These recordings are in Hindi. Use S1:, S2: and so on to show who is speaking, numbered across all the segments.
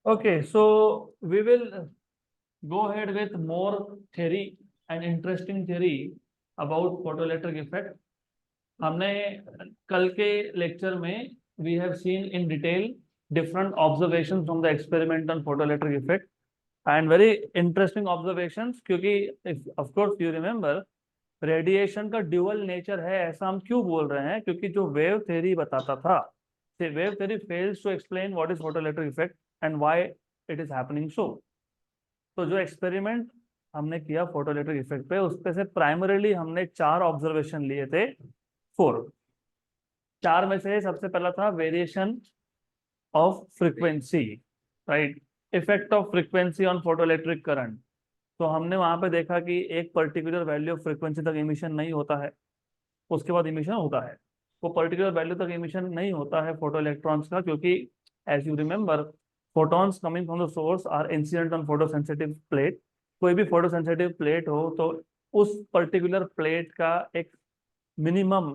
S1: Okay, so we will go ahead with more theory and interesting theory about photoelectric effect. हमने कल के लेक्चर में we have seen in detail different observations from the experiment on photoelectric effect and very interesting observations क्योंकि if of course you remember radiation का ड्यूअल नेचर है ऐसा हम क्यों बोल रहे हैं क्योंकि जो वेव थ्योरी बताता था wave theory fails to explain what is photoelectric effect and why it is happening so. तो जो एक्सपेरिमेंट हमने किया फोटोइलेक्ट्रिक इफेक्ट पे उसपे से प्राइमरीली हमने 4 ऑब्जर्वेशन लिए थे, 4। 4 में से सबसे पहला था variation of frequency, right, effect of frequency on photoelectric current. तो हमने वहां पे देखा कि एक पर्टिकुलर वैल्यू ऑफ फ्रीक्वेंसी तक इमिशन नहीं होता है, उसके बाद इमिशन होता है। वो पर्टिकुलर वैल्यू तक इमिशन नहीं होता है फोटो इलेक्ट्रॉन्स का क्योंकि as you remember photons coming from the source are incident on photo sensitive plate. कोई भी फोटो सेंसिटिव प्लेट हो तो उस पर्टिकुलर प्लेट का एक मिनिमम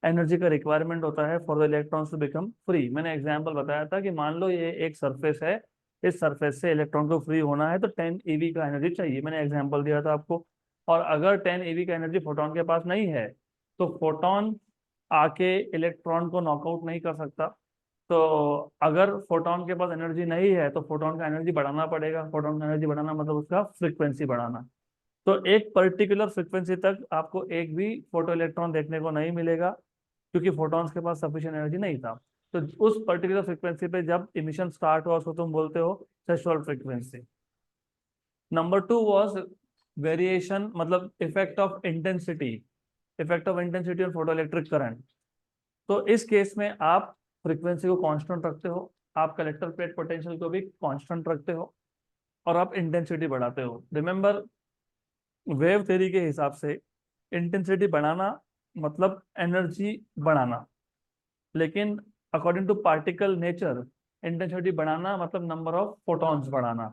S1: एनर्जी का रिक्वायरमेंट होता है for the electrons to become free. मैंने एग्जांपल बताया था कि मान लो ये एक सरफेस है, इस सरफेस से इलेक्ट्रॉन को फ्री होना है तो 10 eV का एनर्जी चाहिए, मैंने एग्जांपल दिया था आपको। और अगर 10 eV का एनर्जी फोटोन के पास नहीं है तो फोटोन आके इलेक्ट्रॉन को नॉकआउट नहीं कर सकता। तो अगर फोटोन के पास एनर्जी नहीं है तो फोटोन का एनर्जी बढ़ाना पड़ेगा। फोटोन का एनर्जी बढ़ाना मतलब उसका फ्रिक्वेंसी बढ़ाना। तो एक पर्टिकुलर फ्रिक्वेंसी तक आपको एक भी फोटो इलेक्ट्रॉन देखने को नहीं मिलेगा क्योंकि फोटॉन्स के पास सफिशिएंट एनर्जी नहीं था। तो उस पर्टिकुलर फ्रिक्वेंसी पे जब इमिशन स्टार्ट हुआ उसको तुम बोलते हो threshold frequency. Number 2 was variation मतलब effect of intensity, effect of intensity on photoelectric current. तो इस केस में आप फ्रीक्वेंसी को कांस्टेंट रखते हो, आप कलेक्टर प्लेट पोटेंशियल को भी कांस्टेंट रखते हो और आप इंटेंसिटी बढ़ाते हो। रिमेंबर वेव थ्योरी के हिसाब से इंटेंसिटी बढ़ाना मतलब एनर्जी बढ़ाना, लेकिन according to particle nature intensity बढ़ाना मतलब नंबर ऑफ फोटॉन्स बढ़ाना।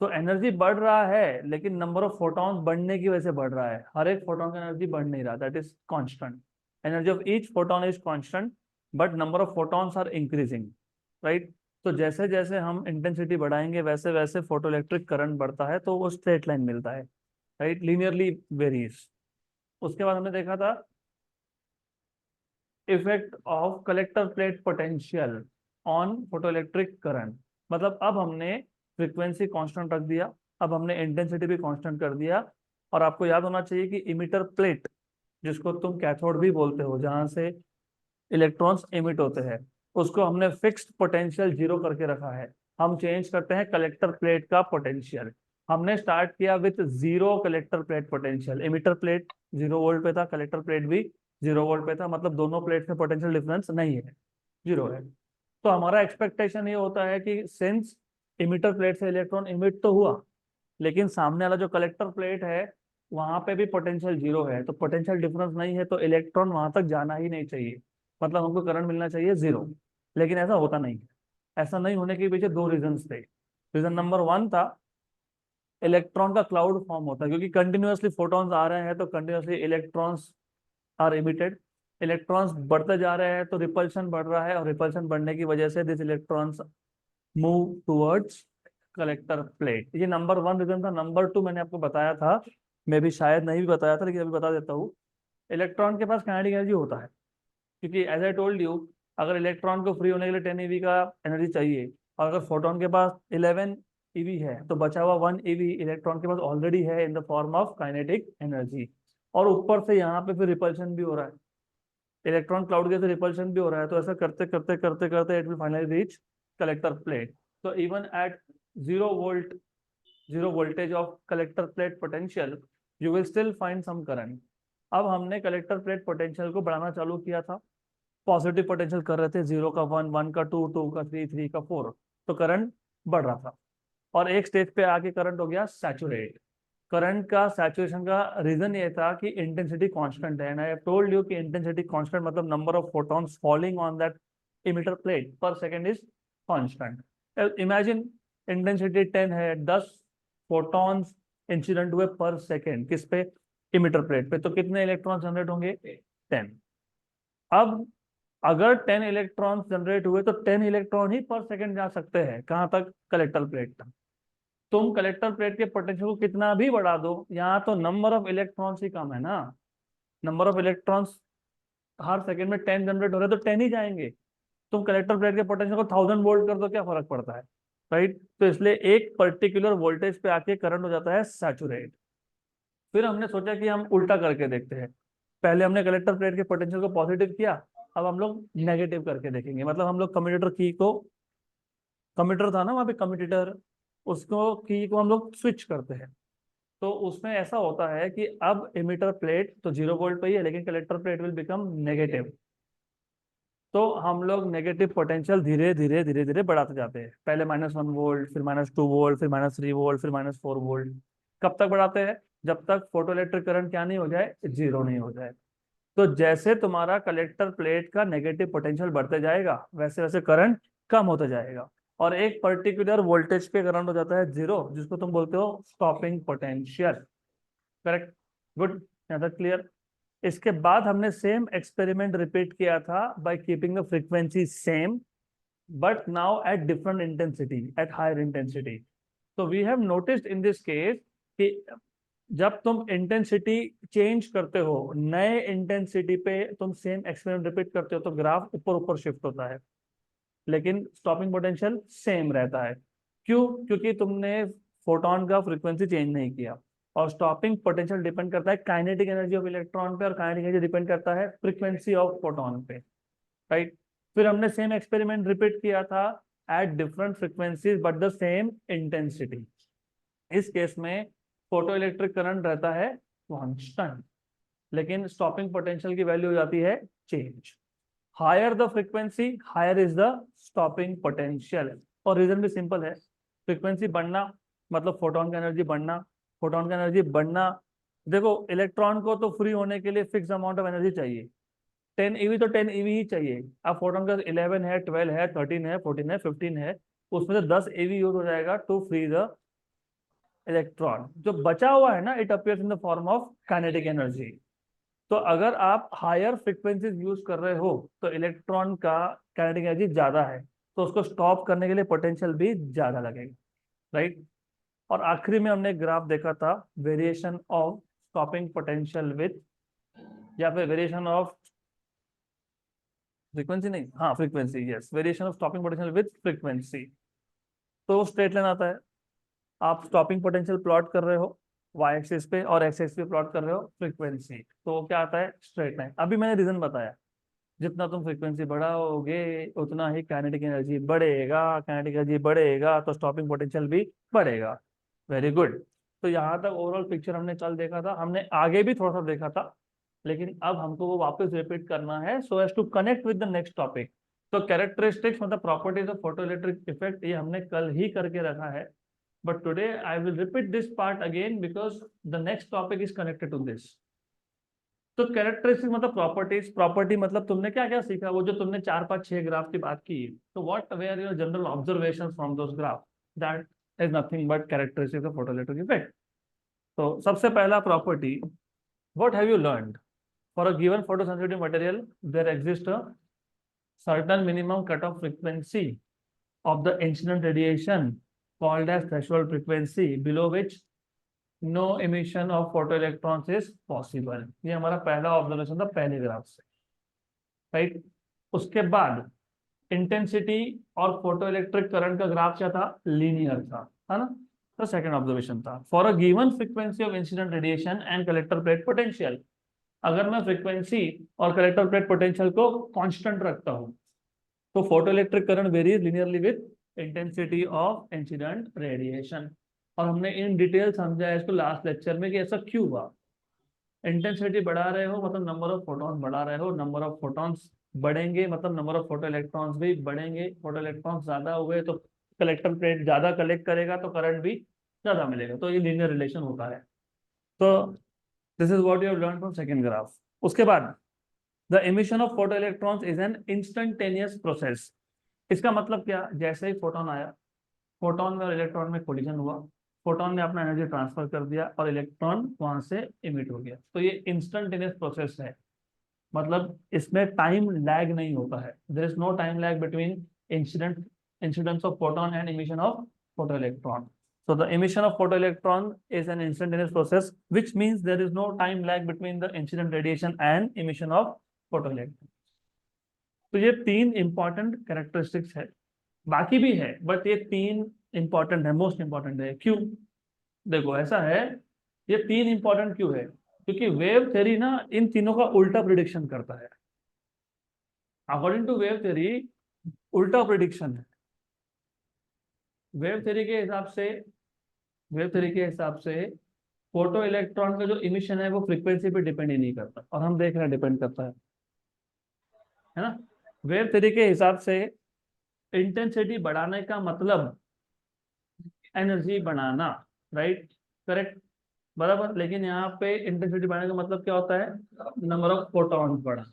S1: तो एनर्जी बढ़ रहा है लेकिन नंबर ऑफ फोटॉन्स बढ़ने की वजह से बढ़ रहा है, हर एक फोटॉन का एनर्जी बढ़ नहीं रहा, that is constant. Energy of each photon is constant but number of photons are increasing, right. तो जैसे जैसे हम इंटेंसिटी बढ़ाएंगे वैसे वैसे फोटोइलेक्ट्रिक करंट बढ़ता है तो वो स्ट्रेट लाइन मिलता है, राइट, लीनियरली वेरीज। उसके बाद हमने देखा था effect of collector plate potential on photoelectric current. मतलब अब हमने फ्रीक्वेंसी कांस्टेंट रख दिया, अब हमने इंटेंसिटी भी कांस्टेंट कर दिया। और आपको याद होना चाहिए कि इमिटर प्लेट जिसको तुम कैथोड भी बोलते हो जहां से इलेक्ट्रॉन्स इमिट होते हैं उसको हमने फिक्स्ड पोटेंशियल 0 करके रखा है। हम चेंज करते हैं कलेक्टर प्लेट का पोटेंशियल। हमने स्टार्ट किया with 0 collector plate potential. Emitter plate 0 volt पे था, कलेक्टर प्लेट भी 0 वोल्ट पे था, मतलब दोनों प्लेट में पोटेंशियल डिफरेंस नहीं है, 0 है। तो हमारा एक्सपेक्टेशन ये होता है कि सिंस इमिटर प्लेट से इलेक्ट्रॉन इमिट तो हुआ लेकिन सामने वाला जो कलेक्टर प्लेट है वहां पे भी पोटेंशियल 0 है, तो पोटेंशियल डिफरेंस नहीं है तो इलेक्ट्रॉन वहां तक जाना ही नहीं चाहिए, मतलब हमको करंट मिलना चाहिए 0। लेकिन ऐसा होता नहीं है। ऐसा नहीं होने के पीछे 2 रीजंस थे। रीजन नंबर 1 था इलेक्ट्रॉन का क्लाउड फॉर्म होता है क्योंकि कंटिन्यूअसली फोटॉन्स आ रहे हैं तो continuously electrons are emitted. Electrons बढ़ते जा रहे हैं तो रिपल्शन बढ़ रहा है और रिपल्शन बढ़ने की वजह से this electrons move towards collector plate. ये नंबर 1 रीजन था। नंबर 2 मैंने आपको बताया था, मैं भी शायद नहीं भी बताया था लेकिन अभी बता देता हूँ। इलेक्ट्रॉन के पास काइनेटिक एनर्जी होता है क्योंकि एज आई टोल्ड यू अगर इलेक्ट्रॉन को फ्री होने के लिए 10 eV का एनर्जी चाहिए और अगर फोटोन के पास 11 eV है तो बचा हुआ 1 eV इलेक्ट्रॉन के पास ऑलरेडी है इन the form of kinetic energy. और ऊपर से यहाँ पे फिर रिपल्शन भी हो रहा है, इलेक्ट्रॉन क्लाउड के से रिपल्शन भी हो रहा है, तो ऐसा करते करते करते करते it will finally reach collector plate. तो even at 0 volt, 0 voltage of collector plate potential you will still find some current. अब हमने कलेक्टर प्लेट पोटेंशियल को बढ़ाना चालू किया था, पॉजिटिव पोटेंशियल कर रहे थे, 0 का 1, 1 का 2, 2 का 3, 3 का 4, तो करंट बढ़ रहा था। और एक स्टेज पे आके करंट हो गया सैचुरेट। करंट का सैचुरेशन का रीजन ये था कि इंटेंसिटी कांस्टेंट है and I have told you कि इंटेंसिटी कांस्टेंट मतलब number of photons falling on that emitter plate per second is constant. Imagine intensity 10 है, 10 फोटॉन्स इंसिडेंट हुए पर सेकंड किस पे, इमिटर प्लेट पे, तो कितने इलेक्ट्रॉन जनरेट होंगे, 10। अब अगर 10 इलेक्ट्रॉन्स जनरेट हुए तो 10 इलेक्ट्रॉन ही पर सेकंड जा सकते हैं, कहाँ तक? कलेक्टर प्लेट तक। तुम कलेक्टर प्लेट के पोटेंशियल को कितना भी बढ़ा दो, यहाँ तो नंबर ऑफ इलेक्ट्रॉन्स ही कम है ना। Number of electrons her second में 10 जनरेट हो रहे तो 10 ही जाएंगे। तुम कलेक्टर प्लेट के पोटेंशियल को 1000 वोल्ट कर दो, क्या फर्क पड़ता है? राइट। तो इसलिए एक पर्टिकुलर वोल्टेज पे आके करंट हो जाता है सैचुरेट। फिर हमने सोचा कि हम उल्टा करके देखते हैं। पहले हमने कलेक्टर प्लेट के पोटेंशियल को पॉजिटिव किया, अब हम लोग नेगेटिव करके देखेंगे। मतलब हम लोग कम्यूटेटर की को, कम्यूटेटर था ना वहाँ पे कम्यूटेटर, उसको की को हम लोग स्विच करते हैं। तो उसमें ऐसा होता है कि अब एमिटर प्लेट तो 0 वोल्ट पे ही है, लेकिन collector plate will become negative. तो हम लोग नेगेटिव पोटेंशियल धीरे धीरे धीरे धीरे बढ़ाते जाते हैं। पहले -1 वोल्ट, फिर -2 वोल्ट, फिर -3 वोल्ट, फिर -4 वोल्ट। कब तक बढ़ाते हैं? जब तक फोटोइलेक्ट्रिक करंट क्या नहीं हो जाए, जीरो नहीं हो जाए। तो जैसे तुम्हारा कलेक्टर प्लेट का नेगेटिव पोटेंशियल बढ़ते जाएगा, वैसे वैसे करंट कम होता जाएगा, और एक पर्टिकुलर वोल्टेज पे करंट हो जाता है जीरो, जिसको तुम बोलते हो स्टॉपिंग पोटेंशियल। करेक्ट। गुड। यहाँ तक क्लियर? इसके बाद हमने सेम एक्सपेरिमेंट रिपीट किया था by keeping the frequency same, but now at different intensity, at higher intensity. तो we have noticed in this case कि जब तुम इंटेंसिटी चेंज करते हो, नए इंटेंसिटी पे तुम सेम एक्सपेरिमेंट रिपीट करते हो, तो ग्राफ ऊपर ऊपर शिफ्ट होता है, लेकिन स्टॉपिंग पोटेंशियल सेम रहता है। क्यों? क्योंकि तुमने फोटोन का फ्रीक्वेंसी चेंज नहीं किया। और स्टॉपिंग पोटेंशियल डिपेंड करता है काइनेटिक एनर्जी ऑफ इलेक्ट्रॉन पे, और काइनेटिक एनर्जी डिपेंड करता है फ्रीक्वेंसी ऑफ फोटोन पे। राइट। फिर हमने सेम एक्सपेरिमेंट रिपीट किया था at different frequencies but the same intensity. इस केस में फोटो इलेक्ट्रिक करंट रहता है कांस्टेंट, लेकिन स्टॉपिंग पोटेंशियल की वैल्यू हो जाती है change. Higher the frequency, higher is the stopping potential. और रीजन भी सिंपल है, फ्रीक्वेंसी बढ़ना मतलब फोटोन का एनर्जी बढ़ना। फोटोन का एनर्जी बढ़ना, देखो इलेक्ट्रॉन को तो फ्री होने के लिए फिक्स अमाउंट ऑफ एनर्जी चाहिए, 10 eV तो 10 eV ही चाहिए। अब फोटोन का 11 है, 12 है, 13 है, 14 है, 15 है, उसमें से 10 eV यूज हो जाएगा टू फ्री द इलेक्ट्रॉन। जो बचा हुआ है ना, it appears in the form of kinetic energy. तो अगर आप हायर फ्रीक्वेंसीज यूज कर रहे हो तो इलेक्ट्रॉन का काइनेटिक एनर्जी ज्यादा है, तो उसको स्टॉप करने के लिए पोटेंशियल भी ज्यादा लगेगा। राइट। और आखिरी में हमने ग्राफ देखा था variation of stopping potential with, या फिर वेरिएशन ऑफ फ्रीक्वेंसी, नहीं हाँ frequency, yes, variation of stopping potential with frequency. तो स्ट्रेट लाइन आता है, आप स्टॉपिंग पोटेंशियल प्लॉट कर रहे हो वाई एक्सिस पे, और एक्स एक्सिस पे प्लॉट कर रहे हो फ्रीक्वेंसी, तो क्या आता है? Straight line. अभी मैंने रीजन बताया, जितना तुम फ्रीक्वेंसी बढ़ाओगे उतना ही काइनेटिक एनर्जी बढ़ेगा, काइनेटिक एनर्जी बढ़ेगा तो स्टॉपिंग पोटेंशियल भी बढ़ेगा। Very good. तो यहाँ तक ओवरऑल पिक्चर हमने कल देखा था, हमने आगे भी थोड़ा सा देखा था, लेकिन अब हमको वो वापस रिपीट करना है so as to connect with the next topic. तो कैरेक्टरिस्टिक्स मतलब प्रॉपर्टीज ऑफ फोटोइलेक्ट्रिक इफेक्ट, ये हमने कल ही करके रखा है, but today I will repeat this part again because the next topic is connected to this. तो कैरेक्टरिस्टिक मतलब प्रॉपर्टीज, प्रॉपर्टी मतलब तुमने क्या क्या सीखा, वो जो तुमने 4 5 6 ग्राफ की बात की, तो what were your general observations from those graph, that is nothing but characteristics of photoelectric effect. तो सबसे पहला property, what have you learned? For a given photosensitive material there exist a certain minimum cutoff frequency of the incident radiation called as threshold frequency, below which no emission of photoelectrons is possible। ये हमारा पहला ऑब्जर्वेशन था पहले ग्राफ से। राइट। उसके बाद इंटेंसिटी और फोटोइलेक्ट्रिक करंट का ग्राफ क्या था? लीनियर था, है ना। तो सेकंड ऑब्जर्वेशन था for a given frequency of incident radiation and collector plate potential. अगर मैं फ्रीक्वेंसी और कलेक्टर प्लेट पोटेंशियल को कांस्टेंट रखता हूं, तो photoelectric current varies linearly with intensity of incident radiation. और हमने इन डिटेल समझा है इसको लास्ट लेक्चर में कि ऐसा क्यों हुआ। इंटेंसिटी बढ़ा रहे हो मतलब नंबर ऑफ फोटॉन बढ़ा रहे हो, नंबर ऑफ फोटॉन्स बढ़ेंगे मतलब नंबर ऑफ फोटो इलेक्ट्रॉन्स भी बढ़ेंगे। फोटो इलेक्ट्रॉन्स ज्यादा हुए तो कलेक्टर प्लेट ज्यादा कलेक्ट करेगा, तो करंट भी ज्यादा मिलेगा। तो ये लीनियर रिलेशन होता है। तो this is what you have learn from second graph. उसके बाद the emission of photo electrons is an instantaneous process. इसका मतलब क्या? जैसे ही फोटोन आया, फोटोन में और इलेक्ट्रॉन में कोलिजन हुआ, फोटोन ने अपना एनर्जी ट्रांसफर कर दिया और इलेक्ट्रॉन वहां से इमिट हो गया। तो ये इंस्टेंटेनियस प्रोसेस है। मतलब इसमें टाइम लैग नहीं होता है, there is no time lag between incidence of photon and emission of photoelectron. So the emission of photoelectron is an instantaneous process, which means there is no time lag between the incident radiation and emission of photoelectron. तो ये तीन इंपॉर्टेंट कैरेक्टरिस्टिक्स है, बाकी भी है बट ये तीन इंपॉर्टेंट है, मोस्ट इंपॉर्टेंट है। क्यों? देखो ऐसा है, ये तीन इंपॉर्टेंट क्यों है? क्योंकि वेव थ्योरी ना इन तीनों का उल्टा प्रिडिक्शन करता है। अकॉर्डिंग टू वेव थ्योरी उल्टा प्रिडिक्शन है। वेव थ्योरी के हिसाब से वेव थ्योरी के हिसाब से फोटो इलेक्ट्रॉन का जो इमिशन है वो फ्रीक्वेंसी पे डिपेंड ही नहीं करता, और हम देख रहे हैं डिपेंड करता है ना। वेव थ्योरी के हिसाब से इंटेंसिटी बढ़ाने का मतलब एनर्जी बढ़ाना, राइट, करेक्ट, बराबर। लेकिन यहाँ पे इंटेंसिटी बढ़ाने का मतलब क्या होता है? नंबर ऑफ फोटॉन्स बढ़ा।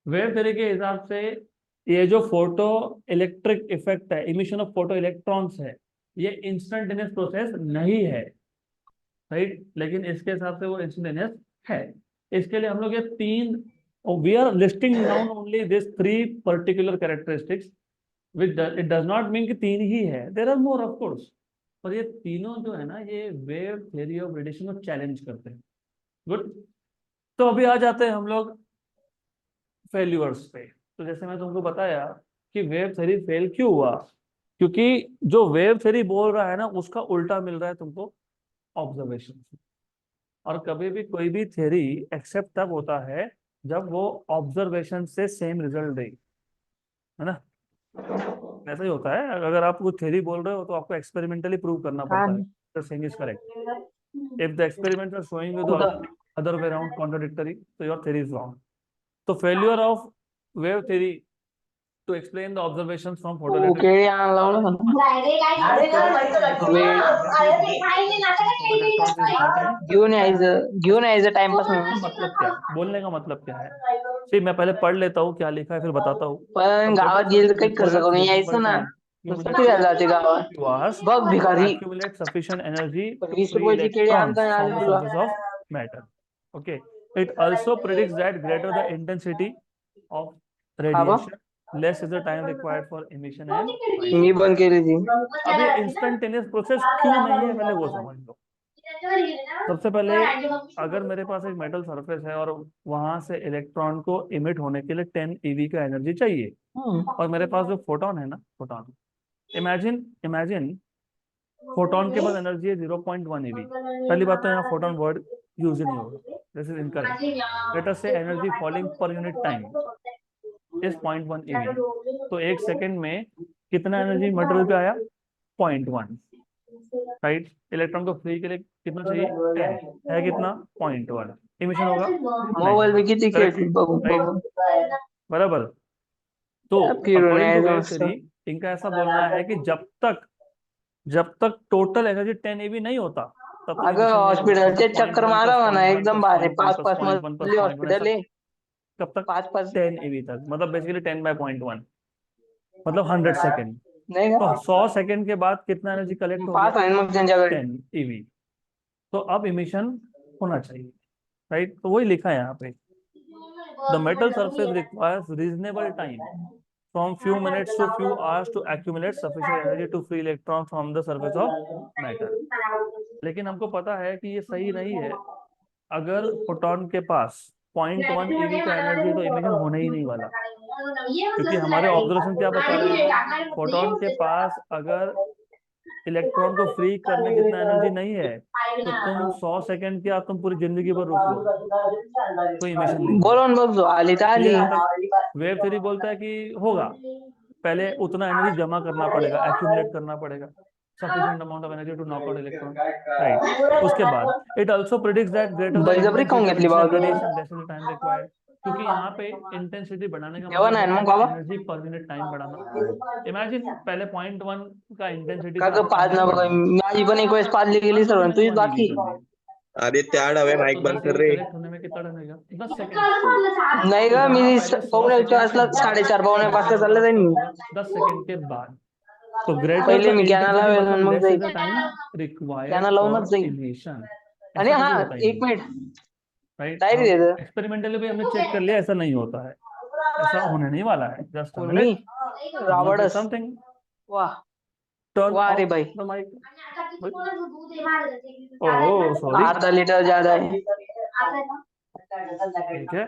S1: वेव थ्योरी के हिसाब से ये जो फोटो इलेक्ट्रिक इफेक्ट है, इमिशन ऑफ फोटो इलेक्ट्रॉन्स है, ये इंस्टेंटेनियस प्रोसेस नहीं है, राइट, लेकिन इसके हिसाब से वो इंस्टेंटेनियस है। इसके लिए हम लोग ये तीन, we are listing down only this three particular characteristics, which it does not mean कि तीन ही है, there are more of course, पर ये तीनों जो है ना ये वेव थ्योरी ऑफ रेडिएशन को चैलेंज करते हैं। गुड। तो अभी आ जाते हैं हम लोग फेल्यूअर्स पे। तो जैसे मैं तुमको बताया कि वेव थ्योरी फेल क्यों हुआ, क्योंकि जो वेव थ्योरी बोल रहा है ना उसका उल्टा मिल रहा है तुमको ऑब्जर्वेशन से। और कभी भी कोई भी थ्योरी एक्सेप्ट तब होता है जब वो ऑब्जर्वेशन से सेम रिजल्ट दे, है ना। ऐसा ही होता है, अगर आप कुछ थ्योरी बोल रहे हो तो आपको एक्सपेरिमेंटली प्रूव करना पड़ता है the same is correct. If the experiments are showing you the other way around contradictory, तो योर थ्योरी इज रॉन्ग। तो failure of wave theory to explain the observations from photoelectric मतलब क्या है, बोलने का मतलब क्या है? See, मैं पहले पढ़ लेता हूँ क्या लिखा है फिर बताता हूँ।
S2: पण गावात गेलं तर काही खर्च नाही यायचं ना, नुसतं फिरायला जाते गावात, बघ भिकारी,
S1: accumulate sufficient energy to
S2: 20
S1: free
S2: रुपयाची केळी
S1: electrons
S2: आणता
S1: from
S2: आली
S1: the
S2: तुला.
S1: surface of matter. Okay, it also predicts that greater the intensity of radiation, less is the time required for emission and
S2: मी बंद केली ती.
S1: अब ये इंस्टेंटेनियस प्रोसेस क्यों नहीं है पहले वो समझ लो। सबसे पहले अगर मेरे पास एक मेटल सरफेस है और वहां से इलेक्ट्रॉन को इमिट होने के लिए 10 eV का एनर्जी चाहिए, और मेरे पास जो फोटोन है ना, फोटोन, इमेजिन इमेजिन फोटोन के पास एनर्जी है 0.1 eV। पहली बात तो यहाँ फोटोन वर्ड यूज नहीं होगा, this is incorrect. Let us say energy falling per unit time is 0.1 eV। तो एक सेकेंड में कितना एनर्जी मटेरियल पे आया? 0.1, राइट। इलेक्ट्रॉन को फ्री के लिए कितना चाहिए? 10 है, कितना? 0.1 इमिशन होगा,
S2: मोबाइल में किती
S1: करेक्ट,
S2: खेळतील बघू बघू.
S1: बराबर। तो
S2: फिरून
S1: अकॉर्डिंग टू
S2: यायचं
S1: वेव
S2: मस्त.
S1: थ्योरी इनका ऐसा बोलना है कि जब तक टोटल एनर्जी 10 eV नहीं होता तब तक
S2: अगं
S1: emission नहीं होगा।
S2: हॉस्पिटलचे
S1: मतलब
S2: चक्कर
S1: 0.1
S2: मारा
S1: प्लस
S2: म्हणा
S1: 0.1
S2: एकदम
S1: प्लस
S2: भारी,
S1: 0.1
S2: पाच
S1: प्लस
S2: पाच
S1: 0.1 प्लस
S2: मजली
S1: 0.1
S2: हॉस्पिटल
S1: ऐसा
S2: आहे.
S1: कब तक?
S2: पाच पाच
S1: 10 eV तक, मतलब बेसिकली 10/1, मतलब 100 सेकेंड।
S2: नाही
S1: तो
S2: का,
S1: 100 सेकेंड के बाद कितना एनर्जी कलेक्ट हो
S2: पाच
S1: गया?
S2: आहे मग त्यांच्याकडे.
S1: 10 eV। तो अब इमिशन होना चाहिए, राइट। तो वही लिखा है यहाँ पे, the metal surface requires reasonable time from few minutes to few hours to accumulate sufficient energy to free electrons from the surface of matter। लेकिन हमको पता है कि ये सही नहीं है। अगर फोटोन के पास 0.1 eV का एनर्जी तो इमिशन होने ही नहीं वाला, क्योंकि हमारे ऑब्जर्वेशन क्या बता रहे हैं, फोटोन के पास अगर इलेक्ट्रॉन को फ्री करने जितना एनर्जी नहीं है तो तुम 100 सेकेंड क्या तुम पूरी जिंदगी भर रोक लो, कोई इमिशन नहीं होगा।
S2: बोलून बघ, जो आली तर आली.
S1: क्लियर है तक? वेव थ्योरी बोलता है कि होगा, पहले उतना एनर्जी जमा करना पड़ेगा, एक्यूमुलेट करना पड़ेगा, sufficient amount of energy to knock out electron, right. उसके बाद it also predicts that greater the
S2: बळजबरी खाऊन
S1: इंटेंसिटी ऑफ
S2: घेतली
S1: इंसिडेंट
S2: बाबा.
S1: Radiation less is the time required, क्योंकि यहाँ पे इंटेंसिटी बढ़ाने का
S2: जेवण
S1: मतलब
S2: आहे ना
S1: होता
S2: मग
S1: है
S2: बाबा.
S1: एनर्जी पर मिनट टाइम बढ़ाना। इमेजिन पहले 0.1 का इंटेंसिटी
S2: का
S1: था,
S2: ग
S1: अब
S2: पाच
S1: हमने
S2: ना बघ,
S1: बढ़ा दी
S2: माझी पण एक वेळेस पाजली गेली सर्व, तुझी
S1: 1.1 EV
S2: बाकी.
S1: कर दी।
S3: अरे त्याड हवे
S1: तो
S3: माइक बंद
S1: 10
S3: कर
S1: EV
S3: रे.
S1: कलेक्ट होने में कितना टाइम लगेगा? 10 सेकेंड।
S2: नाही ग,
S1: जहां
S2: मी
S1: पहले 100
S2: पाहुणे
S1: सेकेंड के
S2: वाजला
S1: बाद
S2: 4:30 पाहुणे 5
S1: इमिशन
S2: चालले
S1: होगा,
S2: जाईल
S1: कब
S2: मी.
S1: होगा? 10 सेकेंड के बाद। तो ग्रेटर
S2: पहिले
S1: द
S2: मी कॅना
S1: इंटेंसिटी
S2: लावेल
S1: मतलब
S2: मग
S1: लेस इज
S2: जाईल.
S1: द टाइम
S2: कॅना
S1: रिक्वायर्ड
S2: लावूनच
S1: फॉर
S2: जाईल.
S1: इमिशन।
S2: आणि
S1: ऐसा
S2: हा
S1: कभी होता ही
S2: एक
S1: नहीं।
S2: Minute,
S1: right.
S2: डायरी दे दो।
S1: एक्सपेरिमेंटली भी हमने चेक कर लिया, ऐसा नहीं होता है, ऐसा होने नहीं वाला है। जस्ट अ
S2: उन्नी
S1: मिनट,
S2: रावड़स।
S1: समथिंग,
S2: वाह
S1: टर्न
S2: वाह रे
S1: ऑफ
S2: भाई,
S1: द माइक। ओह सॉरी,
S2: आधा लीटर ज्यादा है।
S1: ठीक है,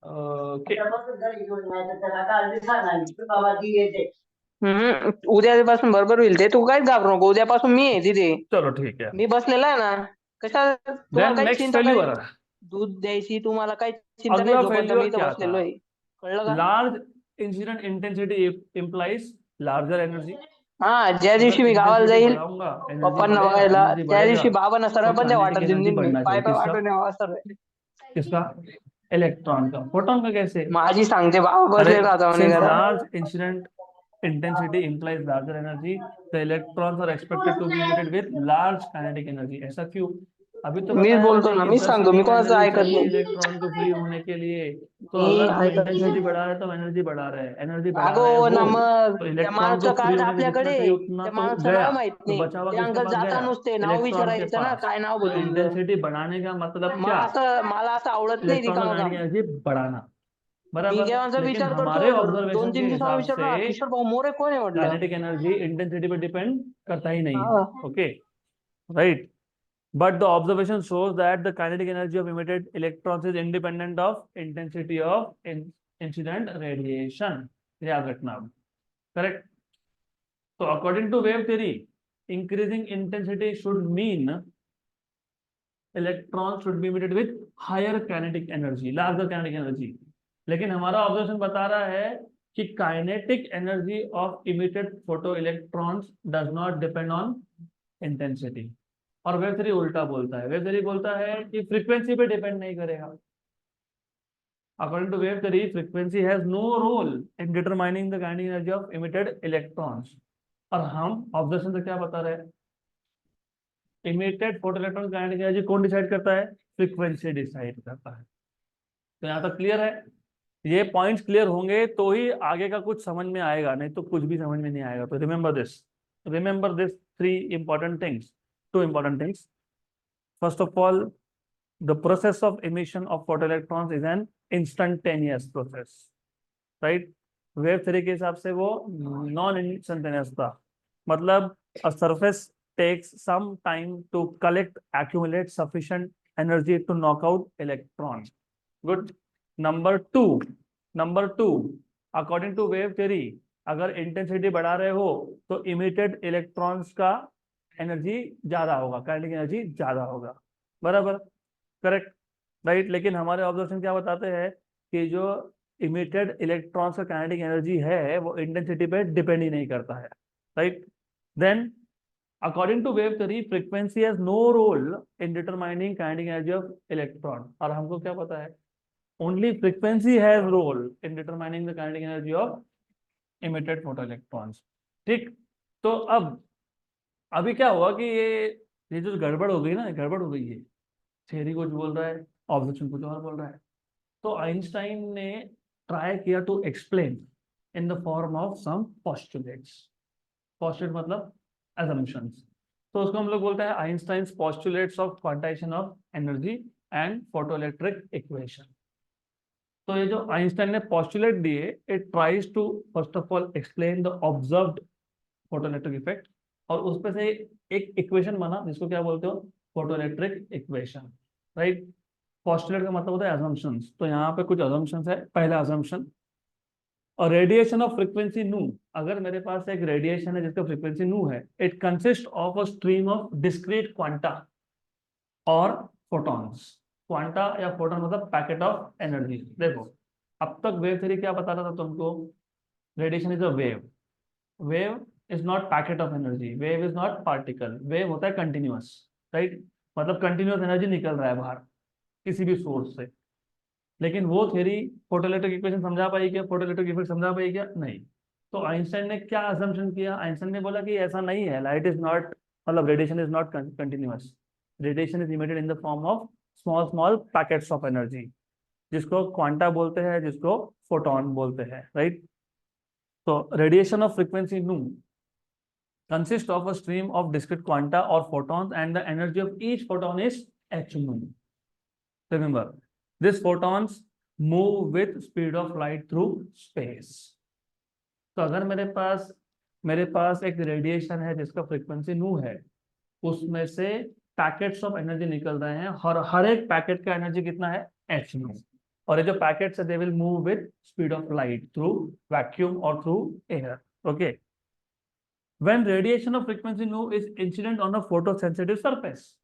S1: ओके ओके।
S2: उद्यापासून बरोबर होईल ते, तू काहीच घाबरू नको, उद्यापासून मी आहे तिथे.
S1: चलो ठीक है,
S2: मी बसलेला आहे ना. कशा तुम्हाला
S1: देन
S2: काही
S1: नेक्स्ट
S2: चिंता नाही.
S1: फेल्यूअर।
S2: दूध द्यायची तुम्हाला काही चिंता नाही,
S1: अगला
S2: जोपर्यंत मी
S1: फेल्यूअर
S2: इथं
S1: क्या था?
S2: बसलेलो आहे. कळलं का?
S1: Large incident intensity implies larger energy.
S2: हा, ज्या
S1: अगर
S2: दिवशी मी गावाला
S1: इंटेंसिटी
S2: जाईल
S1: बढ़ाऊंगा एनर्जी
S2: पप्पांना
S1: बढ़ेगा,
S2: बघायला,
S1: एनर्जी
S2: त्या
S1: बढ़ेगा
S2: दिवशी बाबांना सरळ
S1: तो
S2: पण त्या
S1: काइनेटिक
S2: वाटत
S1: एनर्जी
S2: दिन मी
S1: बढ़ना
S2: पाय
S1: चाहिए।
S2: पाय
S1: किसका?
S2: वाटून यावं सर.
S1: किसका? इलेक्ट्रॉन का। फोटॉन का कैसे?
S2: माझी सांगते बाबा
S1: अरे
S2: बसले राहता म्हणे
S1: since
S2: घरात.
S1: large incident intensity implies larger energy, the electrons are expected to be emitted with large kinetic energy। ऐसा क्यों? अभी तो
S2: मीच
S1: बताया
S2: बोलतो
S1: मैंने
S2: ना,
S1: कि
S2: मीच
S1: 10
S2: सांगतो, मी
S1: यूनिट
S2: कोणाचं
S1: एनर्जी
S2: ऐकत
S1: चाहिए
S2: नाही.
S1: इलेक्ट्रॉन को फ्री होने के लिए। तो
S2: मी
S1: अगर हम
S2: ऐकत
S1: इंटेंसिटी
S2: नाही.
S1: बढ़ा रहे हैं तो एनर्जी बढ़ा रहे हैं, एनर्जी बढ़ा
S2: अगो
S1: रहे हैं वो,
S2: ना मग
S1: तो
S2: त्या
S1: इलेक्ट्रॉन को
S2: माणूसचं
S1: फ्री
S2: कार्ड
S1: होने के जितना
S2: आपल्याकडे,
S1: चाहिए उतना
S2: त्या
S1: तो
S2: माणूसचं
S1: गया,
S2: नाव माहित
S1: तो
S2: नाही.
S1: बचा हुआ
S2: ते
S1: किसके
S2: अंकल
S1: पास
S2: जाता
S1: गया?
S2: नुसते नाव
S1: इलेक्ट्रॉन के
S2: विचारायचं ना,
S1: पास।
S2: काय नाव
S1: तो
S2: बोलतो तुझं.
S1: इंटेंसिटी बढ़ाने का मतलब
S2: मग
S1: क्या?
S2: असं मला असं आवडत नाही
S1: इलेक्ट्रॉन और
S2: रिकामं
S1: काइनेटिक
S2: काम.
S1: एनर्जी बढ़ाना,
S2: मी
S1: बराबर।
S2: जेव्हा
S1: लेकिन
S2: विचार
S1: हमारे
S2: करतो,
S1: ऑब्जर्वेशन
S2: 2-3
S1: के
S2: दिवसाला
S1: हिसाब
S2: विचारतो
S1: से
S2: ना, किशोर भाऊ मोरे कोण आहे म्हटलं.
S1: काइनेटिक एनर्जी इंटेंसिटी पे डिपेंड करता ही नहीं है।
S2: हा.
S1: Okay, right. but the observation shows that the kinetic energy of emitted electrons is independent of intensity of incident radiation। याद रखना अब, करेक्ट। तो according to wave theory, increasing intensity should mean electrons should be emitted with higher kinetic energy, larger kinetic energy। लेकिन हमारा ऑब्जर्वेशन बता रहा है कि kinetic energy of emitted photo electrons does not depend on intensity. और वेव थ्योरी उल्टा बोलता है, वेव थ्योरी बोलता है कि फ्रीक्वेंसी पे डिपेंड नहीं करेगा। According to wave theory, frequency has no role in determining the kinetic energy of emitted electrons. और हम ऑब्जर्वेशन से क्या बता रहे हैं? Emitted photo electron kinetic energy कौन डिसाइड करता है? फ्रीक्वेंसी डिसाइड करता है। तो यहाँ तक क्लियर है? ये पॉइंट्स क्लियर होंगे तो ही आगे का कुछ समझ में आएगा, नहीं तो कुछ भी समझ में नहीं आएगा। तो remember this three important things, two important things. First of all, the process of emission of photoelectrons is an instantaneous process, right? Wave theory के हिसाब से वो नॉन इंस्टेंटेनियस था, मतलब a surface takes some time to collect, accumulate sufficient energy to knock out electrons। good। Number two, according to wave theory, अगर इंटेंसिटी बढ़ा रहे हो तो इमिटेड इलेक्ट्रॉन्स का एनर्जी ज्यादा होगा, काइनेटिक एनर्जी ज्यादा होगा, बराबर, करेक्ट, राइट। लेकिन हमारे ऑब्जर्वेशन क्या बताते हैं कि जो इमिटेड इलेक्ट्रॉन्स का काइनेटिक एनर्जी है वो इंटेंसिटी पे डिपेंड ही नहीं करता है, right. Then according to wave theory, frequency has no role in determining kinetic energy of electron. और हमको क्या पता है? Only frequency has role in determining the kinetic energy of emitted photo electrons. ठीक। तो अब अभी क्या हुआ कि ये जो गड़बड़ हो गई ना, गड़बड़ हो गई है, थ्योरी कुछ बोल रहा है, ऑब्जर्वेशन कुछ और बोल रहा है। तो आइंस्टाइन ने ट्राई किया to explain in the form of some postulates. Postulate मतलब assumptions। तो उसको हम लोग बोलते हैं Einstein's postulates of quantization of energy and photoelectric equation. तो ये जो आइंस्टाइन ने पोस्टुलेट दिए, it tries to first of all explain the observed photoelectric effect, और उस पे से एक इक्वेशन बना जिसको क्या बोलते हो? Photoelectric equation, right. पोस्टुलेट का मतलब होता है assumptions। तो यहाँ पे कुछ assumptions है। पहला assumption, और रेडिएशन ऑफ फ्रीक्वेंसी नू, अगर मेरे पास एक रेडिएशन है जिसका फ्रीक्वेंसी नू है, it consist of a stream of discrete quanta और फोटॉन्स। क्वांटा या फोटॉन मतलब पैकेट ऑफ एनर्जी। देखो, अब तक वेव थ्योरी क्या बता रहा था तुमको? Radiation is a wave, wave is not packet of energy, wave is not particle, wave होता है कंटिन्यूअस, राइट। मतलब कंटिन्यूअस एनर्जी निकल रहा है बाहर किसी भी सोर्स से। लेकिन वो थ्योरी फोटोइलेक्ट्रिक इक्वेशन समझा पाई क्या? फोटोइलेक्ट्रिक इफेक्ट समझा पाई क्या? नहीं। तो आइंस्टाइन ने क्या असम्पशन किया? आइंस्टाइन ने बोला कि ऐसा नहीं है, लाइट इज नॉट, मतलब radiation is not continuous, radiation is emitted in the form of small small packets of energy, जिसको क्वांटा बोलते हैं, जिसको फोटोन बोलते हैं, राइट। तो रेडिएशन ऑफ फ्रीक्वेंसी नू consists of a stream of discrete quanta or photons, and the energy of each photon is h nu. Remember, these photons move with speed of light through space. तो अगर मेरे पास एक रेडिएशन है जिसका फ्रीक्वेंसी नू है, उसमें से पैकेट्स ऑफ एनर्जी निकल रहे हैं, हर एक पैकेट का एनर्जी कितना है, एच न्यू. और ये जो पैकेट्स है they will move with speed of light through vacuum और through air. Okay. When radiation of frequency nu is incident on a photosensitive surface,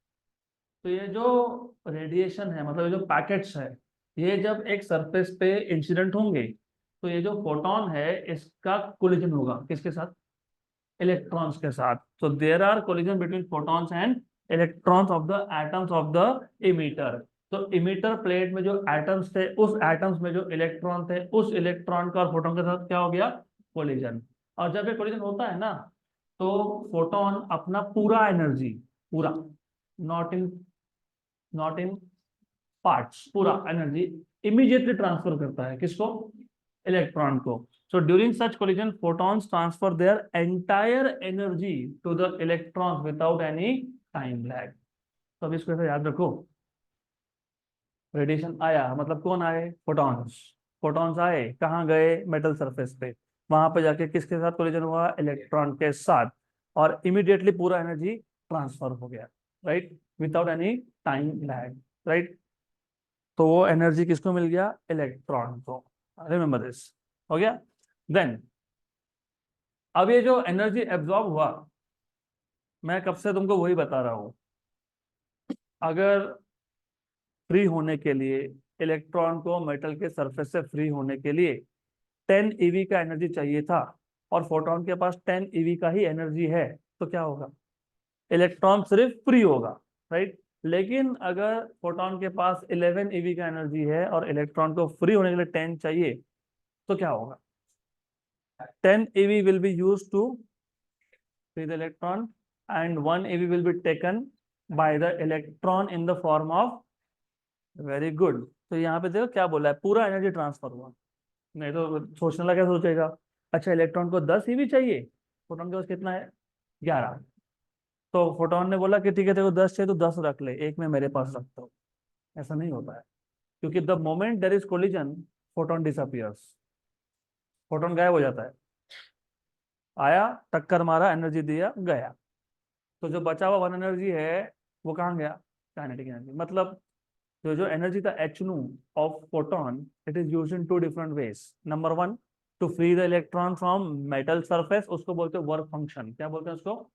S1: तो ये जो रेडिएशन है, मतलब ये जो पैकेट्स है, ये जब एक सरफेस पे इंसिडेंट होंगे तो ये जो फोटोन है इसका कोलिजन होगा किसके साथ, इलेक्ट्रॉन्स के साथ. So there are collision between photons and electrons of the atoms of the emitter. तो इमीटर प्लेट में जो एटम्स थे, उस एटम्स में जो इलेक्ट्रॉन थे, उस इलेक्ट्रॉन का और फोटोन के साथ क्या हो गया, कोलिजन. और जब ये कोलिजन होता है ना, तो फोटोन अपना पूरा एनर्जी, पूरा, नॉट इन पार्ट्स, पूरा एनर्जी इमीडिएटली ट्रांसफर करता है किसको, इलेक्ट्रॉन को. So during such collision, photons transfer their entire energy to the electrons without any time lag. तो अब इसको ऐसे याद रखो, रेडिएशन आया मतलब कौन आए, फोटॉन्स. फोटॉन्स आए, कहाँ गए, मेटल सरफेस पे, वहां पे जाके किसके साथ कोलिजन हुआ, इलेक्ट्रॉन के साथ, और इमीडिएटली पूरा एनर्जी ट्रांसफर हो गया, right, without any time lag, right. तो वो एनर्जी किसको मिल गया, इलेक्ट्रॉन को. रिमेंबर दिस, हो गया. देन अब ये जो एनर्जी एब्जॉर्ब हुआ, मैं कब से तुमको वही बता रहा हूं, अगर फ्री होने के लिए इलेक्ट्रॉन को मेटल के सरफेस से फ्री होने के लिए 10 eV का एनर्जी चाहिए था, और फोटोन के पास 10 eV का ही एनर्जी है, तो क्या होगा, इलेक्ट्रॉन सिर्फ फ्री होगा, राइट. लेकिन अगर फोटोन के पास 11 eV का एनर्जी है और इलेक्ट्रॉन को फ्री होने के लिए 10 चाहिए, तो क्या होगा, 10 eV will be used to free the electron and 1 eV will be taken by the electron in the form of, very good. तो यहाँ पे देखो क्या बोला है, पूरा एनर्जी ट्रांसफर हुआ. नहीं तो सोचने लगा, सोचेगा अच्छा इलेक्ट्रॉन को 10 eV चाहिए, फोटोन के पास कितना है, 11. तो फोटोन ने बोला कि ठीक है तेरे को 10 चाहिए तो 10 रख ले, एक में मेरे पास रखता हूँ. ऐसा नहीं होता है, क्योंकि the moment there is collision photon disappears, photon गायब हो जाता है. आया, टक्कर मारा, एनर्जी दिया, गया. तो जो बचा हुआ वन एनर्जी है वो कहाँ गया, काइनेटिक एनर्जी. मतलब जो एनर्जी था h nu of photon, it is used in 2 different ways. Number 1, to free the electron from metal surface, उसको बोलते हैं वर्क फंक्शन, क्या बोलते हैं उसको,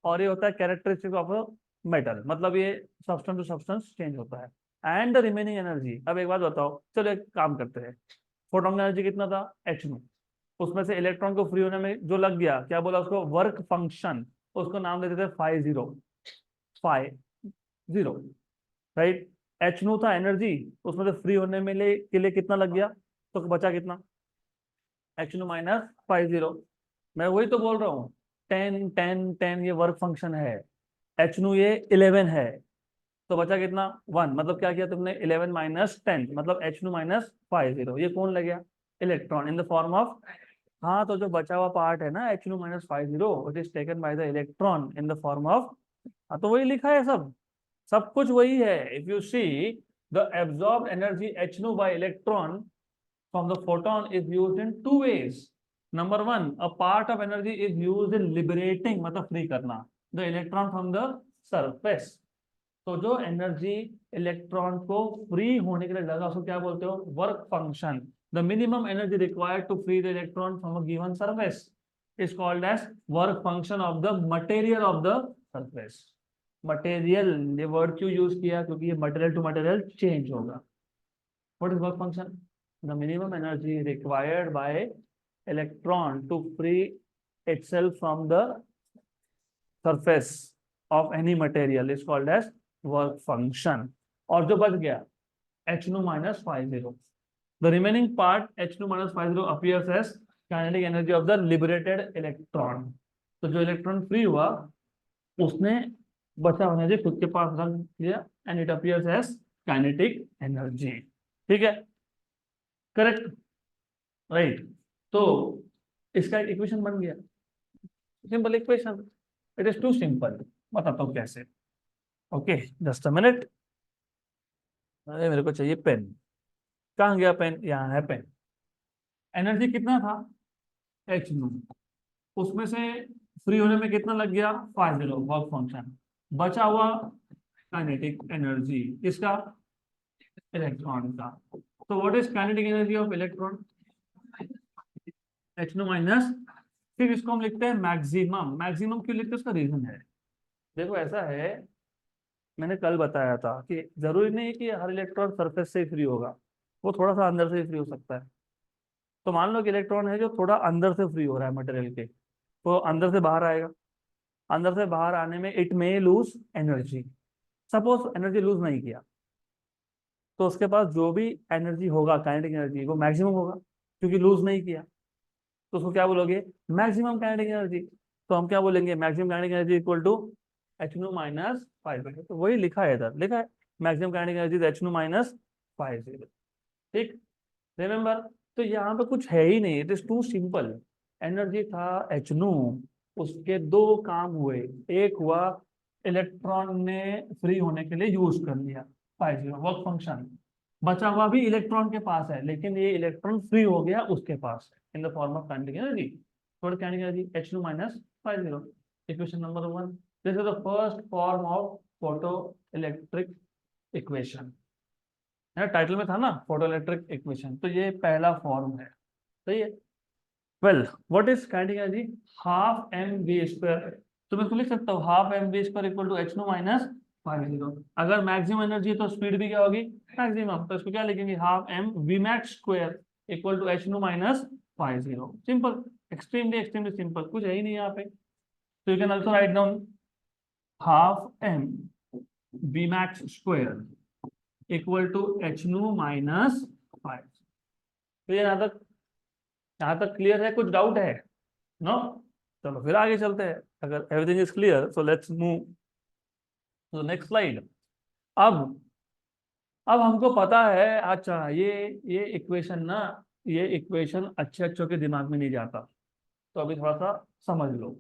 S1: और ये होता है कैरेक्टरिस्टिक ऑफ मेटल, मतलब ये सब्सटेंस टू सब्सटेंस चेंज होता है. एंड द रिमेनिंग एनर्जी, अब एक बात बताओ, चलो एक काम करते हैं, फोटोन का एनर्जी कितना था, एच न्यू, उसमें से इलेक्ट्रॉन को फ्री होने में जो लग गया, क्या बोला उसको, वर्क फंक्शन, उसको नाम देते थे phi zero, right. H nu था एनर्जी, उसमें से फ्री होने में के लिए कितना लग गया, तो बचा कितना, h nu minus phi zero. मैं वही तो बोल रहा हूँ, 10 ये वर्क फंक्शन है, एच न्यू ये 11 है, तो बचा कितना, 1. मतलब क्या किया तुमने, 11 माइनस 10, मतलब h nu minus phi zero. ये कौन लग गया, electron in the form of, हाँ, तो जो बचा हुआ पार्ट है ना, h nu minus phi zero, it is taken by the electron in the form of, हाँ तो वही लिखा है, सब कुछ वही है. If you see the absorbed energy h nu by electron from the photon is used in 2 ways. Number 1, a part of energy is used in liberating, मतलब फ्री करना, the electron from the surface. तो जो एनर्जी इलेक्ट्रॉन को फ्री होने के लिए लगा, उसको क्या बोलते हो, work function. The minimum energy required to free the electron from a given surface is called as work function of the material of the surface. Material, ये वर्ड क्यों यूज किया, क्योंकि ये मटेरियल टू मटेरियल चेंज होगा. What is work function, the minimum energy required by electron to free itself from the surface of any material is called as work function. और जो बच गया h nu minus phi zero, the remaining part h nu minus phi zero appears as kinetic energy of the liberated electron. तो जो इलेक्ट्रॉन फ्री हुआ उसने बचा हुआ एनर्जी खुद के पास रख लिया, and it appears as kinetic energy. ठीक है, करेक्ट, राइट. तो इसका एक इक्वेशन बन गया, simple equation, it is too simple, बताता हूँ कैसे। Okay, just a minute. अरे मेरे को चाहिए पेन, कहाँ गया पेन, यहाँ है पेन। एनर्जी कितना था, एच न्यू, उसमें से फ्री होने में कितना लग गया, 5 वर्क फंक्शन, बचा हुआ काइनेटिक एनर्जी किसका, इलेक्ट्रॉन का। तो what is kinetic energy of electron, h nu minus, फिर इसको हम लिखते हैं मैक्सिमम। मैक्सिमम क्यों लिखते हैं, उसका रीजन है। देखो ऐसा है, मैंने कल बताया था कि जरूरी नहीं है कि हर इलेक्ट्रॉन सरफेस से ही फ्री होगा, वो थोड़ा सा अंदर से ही फ्री हो सकता है। तो मान लो कि इलेक्ट्रॉन है जो थोड़ा अंदर से फ्री हो रहा है मटेरियल के, तो अंदर से बाहर आएगा। अंदर से बाहर आने में it may lose energy. Suppose energy lose नहीं किया, तो उसके पास जो भी एनर्जी होगा काइनेटिक एनर्जी वो मैक्सिमम होगा, क्योंकि लूज नहीं किया। तो उसको क्या बोलोगे, मैक्सिमम काइनेटिक एनर्जी। तो हम क्या बोलेंगे, maximum kinetic energy equal to h nu minus 5। तो वही लिखा है इधर, लिखा है maximum kinetic energy h nu minus 5। ठीक, रिमेम्बर। तो यहाँ पे कुछ है ही नहीं, it is too simple. Energy था एच नो, उसके दो काम हुए। एक हुआ इलेक्ट्रॉन ने फ्री होने के लिए यूज कर लिया 5 वर्क फंक्शन, बचा हुआ भी इलेक्ट्रॉन के पास है, लेकिन ये इलेक्ट्रॉन फ्री हो गया उसके पास in the form of kinetic energy. थोड़ी kinetic energy h nu minus 5। Equation number 1, this is the first form of photo electric equation. है, टाइटल में था ना फोटो इलेक्ट्रिक इक्वेशन, तो ये पहला फॉर्म है। सही है। Well, what is kinetic energy, half m v square. तो मैं इसको लिख सकता हूँ half m v square equal to h nu minus 5। अगर मैक्सिमम एनर्जी है तो स्पीड भी क्या होगी, मैक्सिमम। तो इसको क्या लिखेंगे, half m v max square equal to h nu minus 5। Simple, extremely extremely simple, कुछ है ही नहीं यहाँ पे। तो you can also write down half m v max square equal to h nu minus 5। तो ये यहाँ तक क्लियर है, कुछ डाउट है, नो? चलो फिर आगे चलते हैं। अगर everything is clear so let's move to next slide. अब अब हमको पता है, अच्छा ये इक्वेशन ना, ये इक्वेशन अच्छे अच्छों के दिमाग में नहीं जाता, तो अभी थोड़ा सा समझ लो।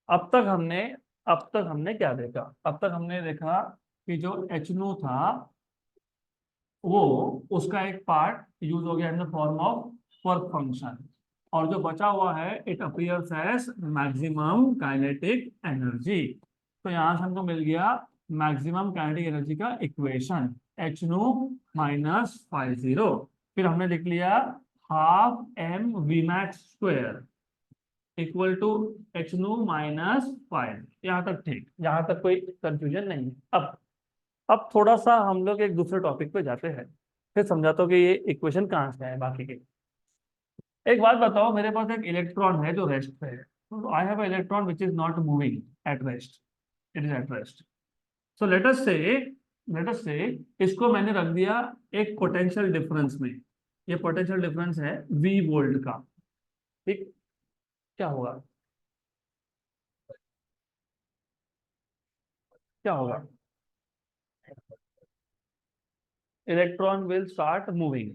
S1: अब तक हमने अब तक हमने क्या देखा, अब तक हमने देखा कि जो एच नो था वो, उसका एक पार्ट यूज हो गया in the form of work function, और जो बचा हुआ है it appears as maximum kinetic energy. तो यहां से हमको मिल गया मैक्सिमम काइनेटिक एनर्जी का इक्वेशन, एच नो माइनस 5। फिर हमने लिख लिया half m v max square equal to h nu minus 5। यहाँ तक ठीक, यहाँ तक कोई कंफ्यूजन नहीं है। अब थोड़ा सा हम लोग एक दूसरे टॉपिक पे जाते हैं, फिर समझाता हूँ कि ये इक्वेशन कहाँ से है बाकी के। एक बात बताओ, मेरे पास एक इलेक्ट्रॉन है जो रेस्ट पे है, तो I have a electron which is not moving at rest, it is at rest. So let us से इसको मैंने रख दिया एक पोटेंशियल डिफरेंस में। ये पोटेंशियल डिफरेंस है V वोल्ट का। ठीक, क्या होगा, क्या होगा, इलेक्ट्रॉन विल स्टार्ट मूविंग,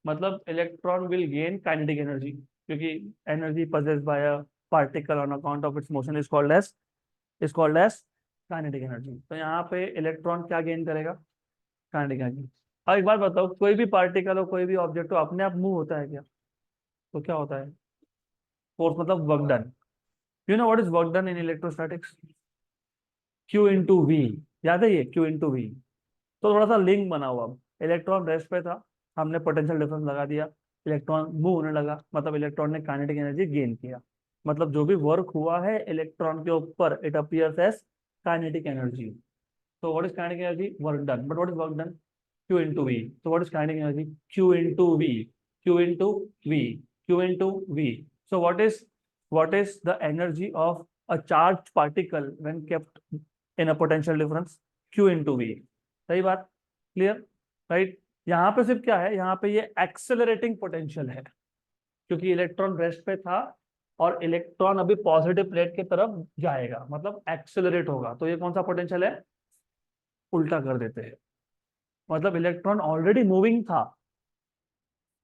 S1: मतलब electron will gain kinetic energy, क्योंकि energy possessed by a particle on account of its motion is called as kinetic energy. तो यहाँ पे इलेक्ट्रॉन क्या गेन करेगा, काइनेटिक एनर्जी। अब एक बात बताओ, कोई भी पार्टिकल हो, कोई भी ऑब्जेक्ट हो, अपने आप मूव होता है क्या, तो क्या होता है, फोर्स मतलब work done. You know what is work done in electrostatics, q into V. याद है ये क्यू इंटू वी। तो थोड़ा सा लिंक बना हुआ, इलेक्ट्रॉन रेस्ट पे था, हमने पोटेंशियल डिफरेंस लगा दिया, इलेक्ट्रॉन मूव होने लगा, मतलब इलेक्ट्रॉन ने काइनेटिक एनर्जी गेन किया। मतलब जो भी वर्क हुआ है इलेक्ट्रॉन के ऊपर it appears as kinetic energy. So what is kinetic energy? Work done. But what is work done? Q into V. So what is kinetic energy? Q into V. Q into V. Q into V. So what is the energy of a charged particle when kept in a potential difference? Q into V. सही बात, क्लियर, राइट। यहाँ पे सिर्फ क्या है, यहाँ पे ये एक्सेलरेटिंग पोटेंशियल है, क्योंकि इलेक्ट्रॉन रेस्ट पे था और इलेक्ट्रॉन अभी पॉजिटिव प्लेट की तरफ जाएगा, मतलब एक्सेलरेट होगा। तो ये कौन सा पोटेंशियल है, उल्टा कर देते हैं, मतलब इलेक्ट्रॉन ऑलरेडी मूविंग था,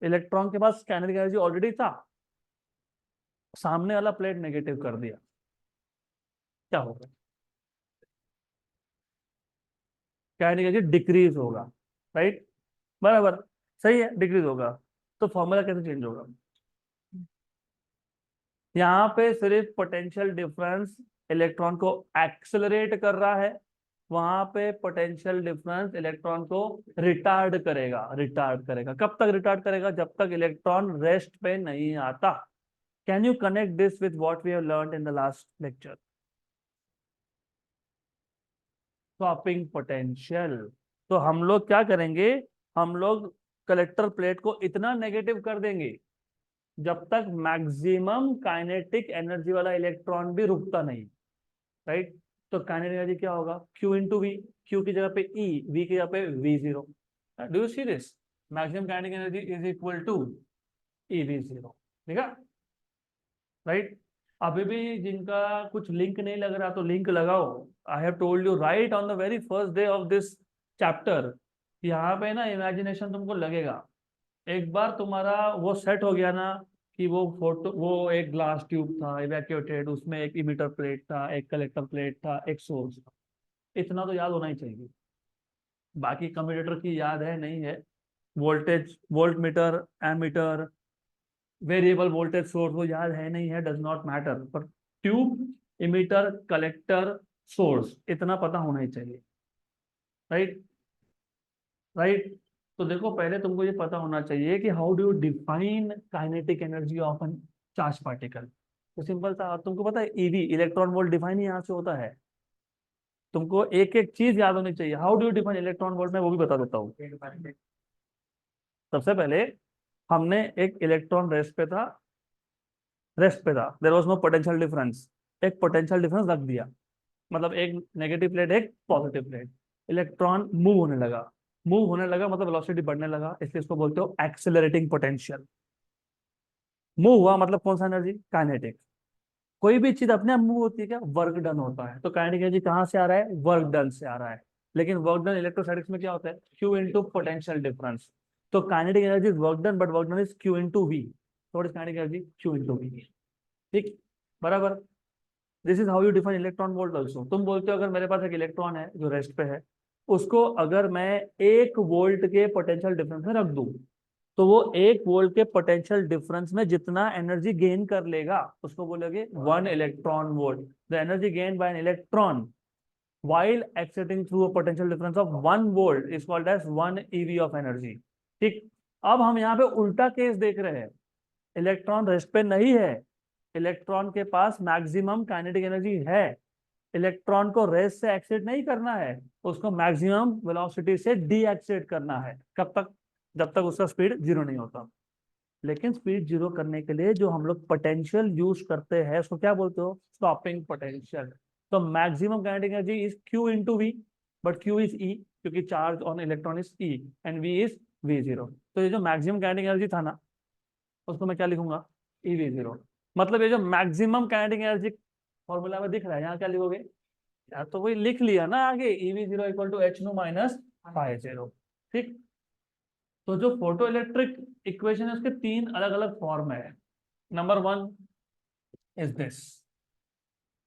S1: इलेक्ट्रॉन के पास काइनेटिक एनर्जी ऑलरेडी था, सामने वाला प्लेट नेगेटिव कर दिया, क्या होगा? क्या नेगेटिव डिक्रीज होगा, राइट? बराबर, सही है, डिक्रीज होगा। तो फॉर्मूला कैसे चेंज होगा? यहाँ पे सिर्फ पोटेंशियल डिफरेंस इलेक्ट्रॉन को एक्सेलरेट कर रहा है, वहां पे पोटेंशियल डिफरेंस इलेक्ट्रॉन को रिटार्ड करेगा। रिटार्ड करेगा कब तक रिटार्ड करेगा? जब तक इलेक्ट्रॉन रेस्ट पे नहीं आता। Can you connect this with what we have learned in the last lecture? Stopping potential. तो हम लोग क्या करेंगे, हम लोग कलेक्टर प्लेट को इतना नेगेटिव कर देंगे जब तक मैक्सिमम काइनेटिक एनर्जी वाला इलेक्ट्रॉन भी रुकता नहीं, राइट? तो काइनेटिक एनर्जी क्या होगा? Q into we. क्यू की जगह पे E, V की जगह पे V0। Do you see this? Maximum kinetic energy is equal to EV0। ठीक है, राइट? अभी भी जिनका कुछ लिंक नहीं लग रहा तो लिंक लगाओ। आई have told you right on the very first day of this chapter, यहाँ पे ना इमेजिनेशन तुमको लगेगा। एक बार तुम्हारा वो सेट हो गया ना कि वो फोटो, वो एक ग्लास ट्यूब था इवैक्यूएटेड, उसमें एक इमिटर प्लेट था, एक कलेक्टर प्लेट था, एक सोर्स था, इतना तो याद होना ही चाहिए। बाकी कंप्यूटर की याद है नहीं है, voltage, voltmeter, ammeter, variable voltage source, वो याद है नहीं है, डज नॉट मैटर, पर ट्यूब, इमिटर, कलेक्टर, सोर्स, इतना पता होना ही चाहिए, राइट? राइट। तो देखो, पहले तुमको ये पता होना चाहिए कि how do you define kinetic energy of an charge particle. तो सिंपल सा, तुमको पता है ईवी, इलेक्ट्रॉन वोल्ट, डिफाइन यहाँ से होता है। तुमको एक एक चीज याद होनी चाहिए। How do you define electron volt, में वो भी बता देता हूँ। सबसे पहले हमने एक इलेक्ट्रॉन रेस्ट पे था, there was no potential difference. एक पोटेंशियल डिफरेंस रख दिया, मतलब एक नेगेटिव प्लेट, एक पॉजिटिव प्लेट। इलेक्ट्रॉन मूव होने लगा मतलब वेलोसिटी बढ़ने लगा, इसलिए इसको बोलते हो एक्सेलरेटिंग पोटेंशियल। मूव हुआ मतलब कौन सा एनर्जी? काइनेटिक। कोई भी चीज अपने आप मूव होती है क्या? वर्क डन होता है। तो काइनेटिक एनर्जी कहाँ से आ रहा है? वर्क डन से आ रहा है। लेकिन वर्क डन इलेक्ट्रोस्टैटिक्स में क्या होता है? Q into potential difference. तो kinetic energy is work done, but work done is q into V. तो kinetic energy q into V. ठीक, बराबर। This is how you define electron volt also. तुम बोलते हो अगर मेरे पास एक इलेक्ट्रॉन है जो रेस्ट पे है, उसको अगर मैं 1 वोल्ट के पोटेंशियल डिफरेंस में रख दूं, तो वो 1 वोल्ट के पोटेंशियल डिफरेंस में जितना एनर्जी गेन कर लेगा उसको बोलोगे 1 electron volt. The energy gain by an electron while accelerating through a potential difference of 1 volt is called as 1 eV of energy। ठीक, अब हम यहाँ पे उल्टा केस देख रहे हैं। इलेक्ट्रॉन रेस्ट पे नहीं है, इलेक्ट्रॉन के पास मैक्सिमम काइनेटिक एनर्जी है। इलेक्ट्रॉन को रेस्ट से एक्सेट नहीं करना है, उसको मैक्सिमम वेलोसिटी से डी एक्सेट करना है। कब तक? जब तक उसका स्पीड 0 नहीं होता। लेकिन स्पीड 0 करने के लिए जो हम लोग पोटेंशियल यूज करते हैं उसको क्या बोलते हो? Stopping potential. तो maximum kinetic energy is q into V, but q is e, क्योंकि charge on electron is e, and V is V0। तो ये जो मैक्सिमम काइनेटिक एनर्जी था ना, उसको मैं क्या लिखूंगा? EV0। मतलब ये जो मैक्सिमम काइनेटिक एनर्जी फॉर्मूला में दिख रहा है, यहाँ क्या लिखोगे? यार तो वही लिख लिया ना आगे, EV0 equal to H nu minus φ0। ठीक, तो जो फोटो इलेक्ट्रिक इक्वेशन है उसके 3 अलग अलग फॉर्म है। Number 1 is this: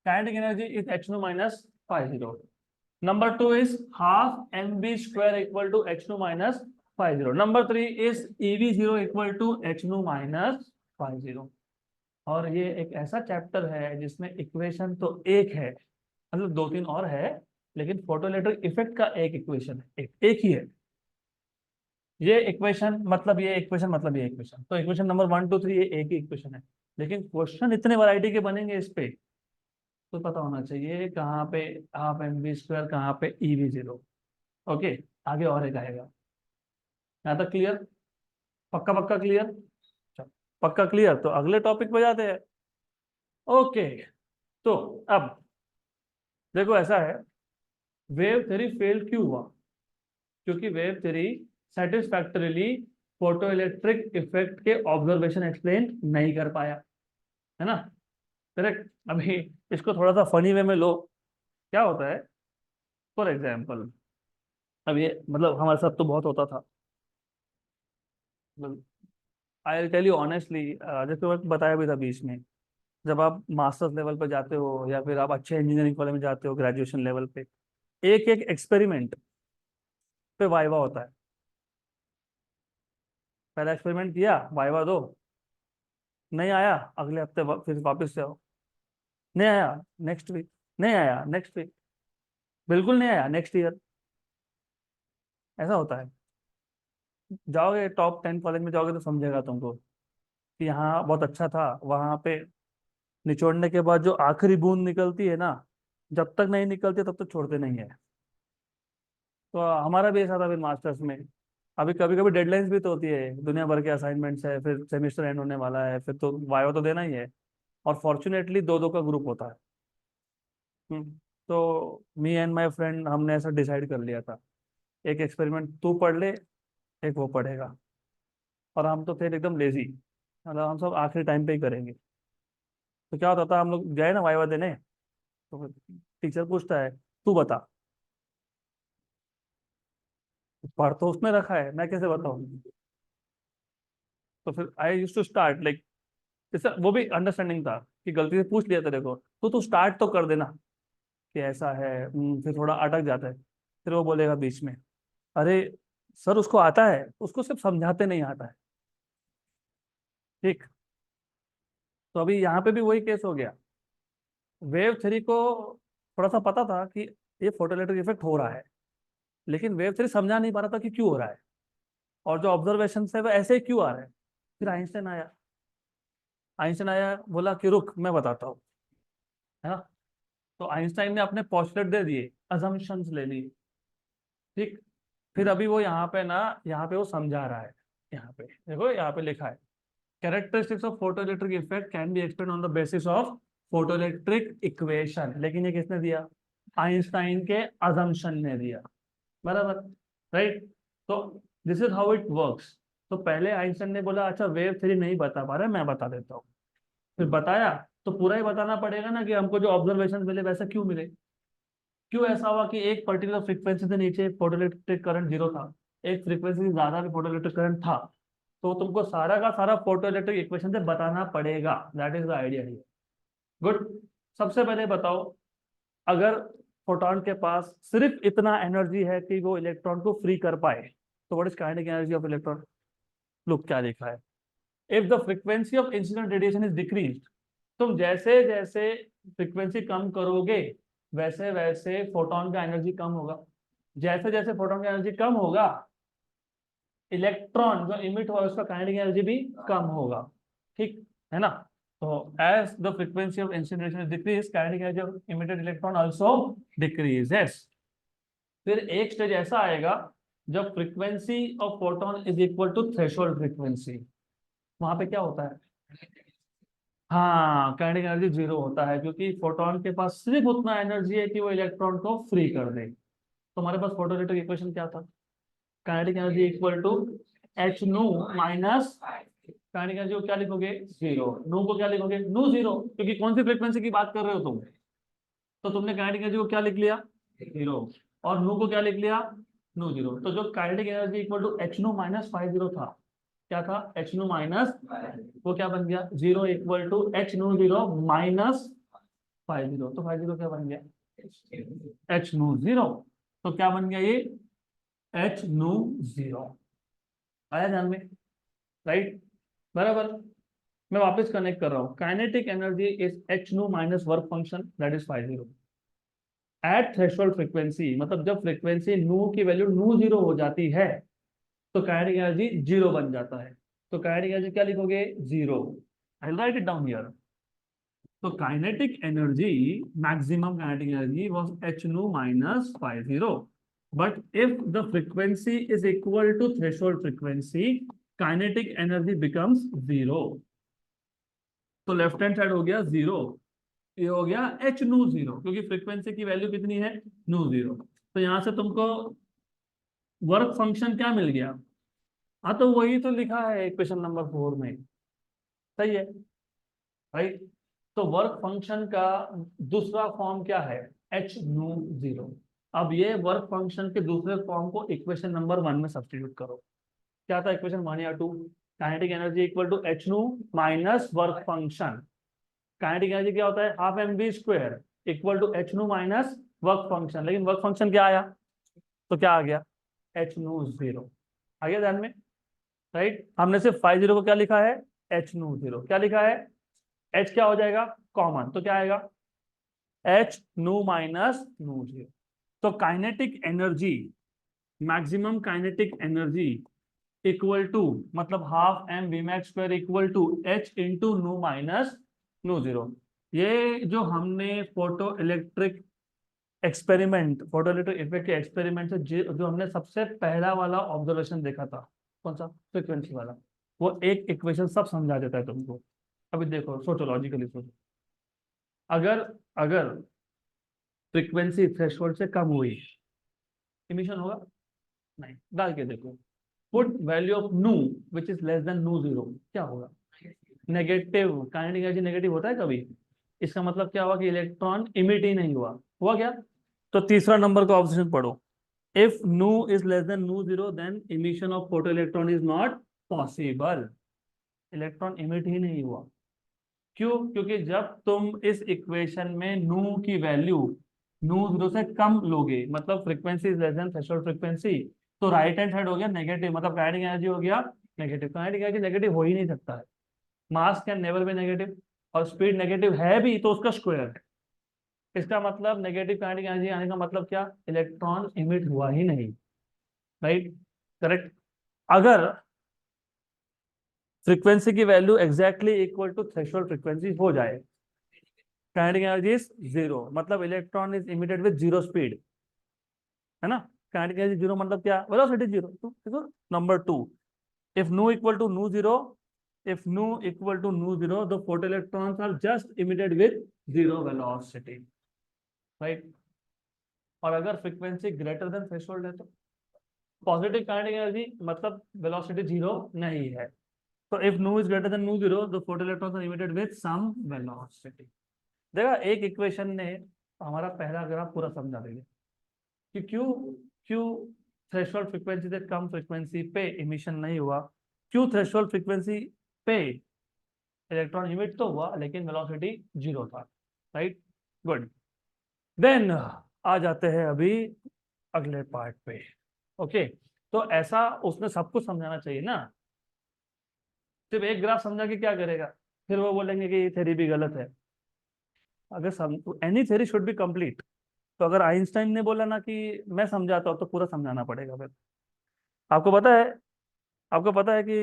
S1: kinetic energy is H nu minus φ0। Number 2 is half mv square equal to H nu minus φ0। Number 3 is EV0 equal to H nu minus φ0। और ये एक ऐसा चैप्टर है जिसमें इक्वेशन तो एक है, मतलब 2-3 और है, लेकिन फोटो इलेक्ट्रिक इफेक्ट का एक इक्वेशन है, एक ही है। ये इक्वेशन मतलब ये इक्वेशन मतलब ये इक्वेशन, तो इक्वेशन नंबर 1 2 3 ये एक ही इक्वेशन है। लेकिन क्वेश्चन इतने वैरायटी के बनेंगे इस पे, तो पता होना चाहिए कहाँ पे हाफ एम वी स्क्वायर, कहाँ पे EV0। ओके, आगे और एक आएगा। यहाँ तक क्लियर? पक्का पक्का क्लियर? पक्का क्लियर, तो अगले टॉपिक पे जाते हैं। ओके, तो अब देखो ऐसा है, वेव थ्योरी फेल क्यों हुआ? क्योंकि wave theory satisfactorily photo electric effect के ऑब्जर्वेशन एक्सप्लेन नहीं कर पाया, है ना? करेक्ट। अभी इसको थोड़ा सा फनी वे में लो। क्या होता है, फॉर एग्जाम्पल, अब ये मतलब हमारे साथ तो बहुत होता था। I will tell you honestly, जैसे मैं बताया भी था बीच में, जब आप मास्टर्स लेवल पे जाते हो या फिर आप अच्छे इंजीनियरिंग कॉलेज में जाते हो ग्रेजुएशन लेवल पे, एक एक एक्सपेरिमेंट पे वाइवा होता है। पहला एक्सपेरिमेंट किया, वाइवा दो, नहीं आया अगले हफ्ते फिर वापस से आओ, नहीं आया नेक्स्ट वीक, नहीं आया नेक्स्ट वीक, बिल्कुल नहीं आया नेक्स्ट ईयर। ऐसा होता है। जाओगे टॉप 10 कॉलेज में जाओगे तो समझेगा तुमको कि यहाँ बहुत अच्छा था, वहां पे निचोड़ने के बाद जो आखिरी बूंद निकलती है ना, जब तक नहीं निकलती तब तक छोड़ते नहीं है। तो हमारा भी ऐसा था फिर मास्टर्स में। अभी कभी कभी डेडलाइंस भी तो होती है, दुनिया भर के असाइनमेंट्स है, फिर सेमेस्टर एंड होने वाला है, फिर तो वाइवा तो देना ही है। और फॉर्चुनेटली दो दो का ग्रुप होता है। तो मी एंड माय फ्रेंड हमने ऐसा डिसाइड कर लिया था, एक एक्सपेरिमेंट तू पढ़ ले, एक वो पढ़ेगा। और हम तो थे एकदम लेजी, मतलब हम सब आखिरी टाइम पे ही करेंगे। तो क्या होता था, हम लोग गए ना वाइवा देने, तो टीचर पूछता है तू बता। पढ़ तो उसने रखा है, मैं कैसे बताऊँ। तो फिर आई यूज टू स्टार्ट लाइक, जैसे वो भी अंडरस्टैंडिंग था कि गलती से पूछ लिया तेरे को, तो तू स्टार्ट तो कर देना कि ऐसा है। फिर थोड़ा अटक जाता है, फिर वो बोलेगा बीच में, अरे सर उसको आता है, उसको सिर्फ समझाते नहीं आता है। ठीक। तो अभी यहाँ पे भी वही केस हो गया। वेव थ्री को थोड़ा सा पता था कि ये फोटोइलेक्ट्रिक इफेक्ट हो रहा है, लेकिन वेव थ्री समझा नहीं पा रहा था कि क्यों हो रहा है, और जो ऑब्जर्वेशन है वो ऐसे ही क्यों आ रहे हैं। फिर आइंस्टाइन आया। आइंस्टाइन आया, बोला कि रुक मैं बताता हूँ, है ना। तो आइंस्टाइन ने अपने पोस्टुलेट दे दिए, अजम्पशंस ले लिए। ठीक। फिर अभी वो यहाँ पे ना, यहाँ पे वो समझा रहा है। यहाँ पे देखो, यहाँ पे लिखा है, characteristics of photoelectric effect can be explain on the basis of photoelectric equation. लेकिन ये किसने दिया? आइंस्टाइन के अजम्पशन ने दिया। बराबर, राइट। तो this is how it works. तो पहले आइंस्टाइन ने बोला अच्छा वेव थ्योरी नहीं बता पा रहे, मैं बता देता हूँ। फिर बताया, तो पूरा ही बताना पड़ेगा ना कि हमको जो ऑब्जर्वेशन मिले वैसा क्यों मिले। क्यों ऐसा हुआ कि एक पर्टिकुलर फ्रीक्वेंसी से नीचे फोटोइलेक्ट्रिक करंट जीरो था, एक फ्रीक्वेंसी से ज्यादा भी फोटोइलेक्ट्रिक करंट था। तो तुमको सारा का सारा फोटोइलेक्ट्रिक इक्वेशन से बताना पड़ेगा। That is the idea here. Good. सबसे पहले बताओ, अगर फोटोन के पास सिर्फ इतना एनर्जी है कि वो इलेक्ट्रॉन को फ्री कर पाए, तो what is kinetic energy of electron? Look क्या लिखा है, if the frequency of incident radiation is decrease. तुम जैसे जैसे फ्रीक्वेंसी कम करोगे, वैसे वैसे फोटोन का एनर्जी कम होगा। जैसे जैसे फोटोन का एनर्जी कम होगा, इलेक्ट्रॉन जो इमिट हुआ उसका काइनेटिक एनर्जी भी कम होगा। ठीक है ना। तो as the frequency of incident radiation is decrease, kinetic energy of emitted electron also decreases. फिर एक स्टेज ऐसा आएगा जब frequency of photon is equal to threshold frequency. वहां पे क्या होता है? हाँ, काइनेटिक एनर्जी जीरो होता है, क्योंकि फोटोन के पास सिर्फ उतना एनर्जी है कि वो इलेक्ट्रॉन को फ्री कर दे। तो हमारे पास फोटोइलेक्ट्रिक इक्वेशन क्या था? Kinetic energy equal to h nu minus, kinetic energy को क्या लिखोगे? जीरो। नू को क्या लिखोगे? नू जीरो, क्योंकि कौन सी फ्रीक्वेंसी की बात कर रहे हो तुम? तो तुमने काइनेटिक एनर्जी को क्या लिख लिया? जीरो। और नू को क्या लिख लिया? नू जीरो। तो जो kinetic energy equal to h nu minus five zero था, क्या था? एच नू माइनस, वो क्या बन गया? जीरो इक्वल टू एच नू जीरो माइनस फाइव जीरो। तो फाइव जीरो क्या बन गया? एच नू जीरो। तो क्या बन गया ये? एच नू जीरो। आया ध्यान में? राइट। बराबर। मैं वापस कनेक्ट कर रहा हूँ, kinetic energy is h nu minus work function, that is five zero at threshold frequency. मतलब जब फ्रीक्वेंसी नू की वैल्यू नू जीरो हो जाती है, तो काइनेटिक एनर्जी जीरो बन जाता है। तो काइनेटिक एनर्जी क्या लिखोगे? Zero. I write it down here. तो kinetic energy, maximum kinetic energy was h nu minus five zero. But if the frequency is equal to threshold frequency, kinetic energy becomes zero. तो लेफ्ट हैंड साइड हो गया जीरो, ये हो गया एच नू जीरो, क्योंकि फ्रीक्वेंसी की वैल्यू कितनी है? नू जीरो। तो यहां से तुमको वर्क फंक्शन क्या मिल गया? हाँ, तो वही तो लिखा है इक्वेशन नंबर 4 में। सही है, राइट। तो वर्क फंक्शन का दूसरा फॉर्म क्या है? एच नू जीरो। अब ये वर्क फंक्शन के दूसरे फॉर्म को इक्वेशन नंबर 1 में सब्स्टिट्यूट करो। क्या था इक्वेशन 1 या 2? Kinetic energy equal to h nu minus work function. Kinetic energy क्या होता है, half m v square equal to H nu minus work function, लेकिन वर्क फंक्शन क्या आया, तो क्या आ गया, एच न्यू 0 आ गया ध्यान में, राइट। हमने सिर्फ फाइव जीरो को क्या लिखा है, एच न्यू 0 क्या लिखा है, एच क्या हो जाएगा कॉमन, तो क्या आएगा एच न्यू माइनस न्यू 0। तो kinetic energy, maximum kinetic energy equal to, मतलब half m v max square equal to h into nu minus nu 0। ये जो हमने photo electric experiment, photo electric effect के एक्सपेरिमेंट से जो हमने सबसे पहला वाला ऑब्जर्वेशन देखा था, कौन सा, फ्रीक्वेंसी वाला, वो एक इक्वेशन सब समझा देता है तुमको। अभी देखो सोचो, लॉजिकली सोचो, अगर अगर फ्रीक्वेंसी थ्रेशोल्ड से कम हुई, इमिशन होगा, नहीं, डाल के देखो, पुट वैल्यू ऑफ नू which is less than nu 0, क्या होगा, नेगेटिव, काइनेटिक एनर्जी नेगेटिव होता है कभी, इसका मतलब क्या हुआ कि इलेक्ट्रॉन इमिट ही नहीं हुआ क्या। तो तीसरा नंबर का ऑब्जर्वेशन पढ़ो, इफ नू is less than nu 0 then emission of photo electron is not possible, electron emit ही नहीं हुआ। क्यों, क्योंकि जब तुम इस इक्वेशन में नू की वैल्यू नू 0 से कम लोगे, मतलब frequency is less than threshold frequency, तो राइट हैंड साइड हो गया नेगेटिव, मतलब काइनेटिक एनर्जी हो गया नेगेटिव। काइनेटिक एनर्जी नेगेटिव हो ही नहीं सकता है, मास कैन नेवर बी नेगेटिव, और स्पीड नेगेटिव है भी तो उसका स्क्वायर है। इसका मतलब नेगेटिव काइनेटिक एनर्जी आने का मतलब क्या, इलेक्ट्रॉन इमिट हुआ ही नहीं, राइट, करेक्ट। अगर फ्रीक्वेंसी की value exactly equal to threshold frequency हो जाए, काइनेटिक एनर्जी इज 0, मतलब electron is emitted with 0 speed, है ना। काइनेटिक एनर्जी 0 मतलब क्या, वेलोसिटी 0। तो देखो नंबर 2, इफ नू इक्वल टू नू 0, if nu equal to nu 0, the photoelectrons are just emitted with 0 velocity, right। और अगर फ्रीक्वेंसी ग्रेटर देन थ्रेशोल्ड है तो पॉजिटिव काइनेटिक एनर्जी, मतलब वेलोसिटी 0 नहीं है। तो if nu is greater than nu 0, the photoelectrons are emitted with some velocity। देखा, एक इक्वेशन ने हमारा पहला ग्राफ पूरा समझा देगा कि क्यों क्यों थ्रेशोल्ड फ्रीक्वेंसी से कम फ्रीक्वेंसी पे इमिशन नहीं हुआ, क्यों थ्रेशोल्ड फ्रीक्वेंसी पे इलेक्ट्रॉन इमिट तो हुआ लेकिन वेलोसिटी 0 था, राइट, गुड। देन आ जाते हैं अभी अगले पार्ट पे, ओके। तो ऐसा उसने सब कुछ समझाना चाहिए ना, सिर्फ एक ग्राफ समझा के क्या करेगा, फिर वो बोलेंगे कि ये थ्योरी भी गलत है। अगर any theory should be complete, तो अगर आइंस्टाइन ने बोला ना कि मैं समझाता हूँ, तो पूरा समझाना पड़ेगा फिर। आपको पता है, आपको पता है कि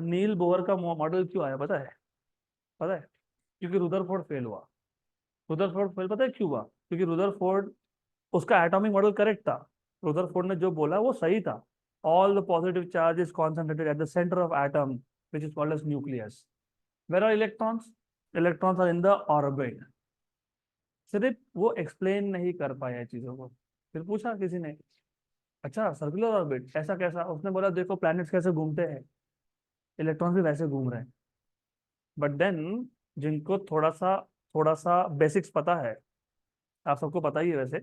S1: नील बोहर का मॉडल क्यों आया, पता है, पता है, क्योंकि रुदरफोर्ड फेल हुआ। रुदरफोर्ड फेल पता है क्यों हुआ, क्योंकि रुदरफोर्ड, उसका एटॉमिक मॉडल करेक्ट था, रुदरफोर्ड ने जो बोला वो सही था, all the positive charge is concentrated at the centre of atom which is called as nucleus, where are electrons, electrons are in the orbit. सिर्फ वो एक्सप्लेन नहीं कर पाया चीजों को, फिर पूछा किसी ने, अच्छा सर्कुलर ऑर्बिट ऐसा कैसा, उसने बोला देखो प्लैनेट्स कैसे घूमते हैं, इलेक्ट्रॉन्स भी वैसे घूम रहे हैं। बट देन जिनको थोड़ा सा बेसिक्स पता है, आप सबको पता ही है वैसे,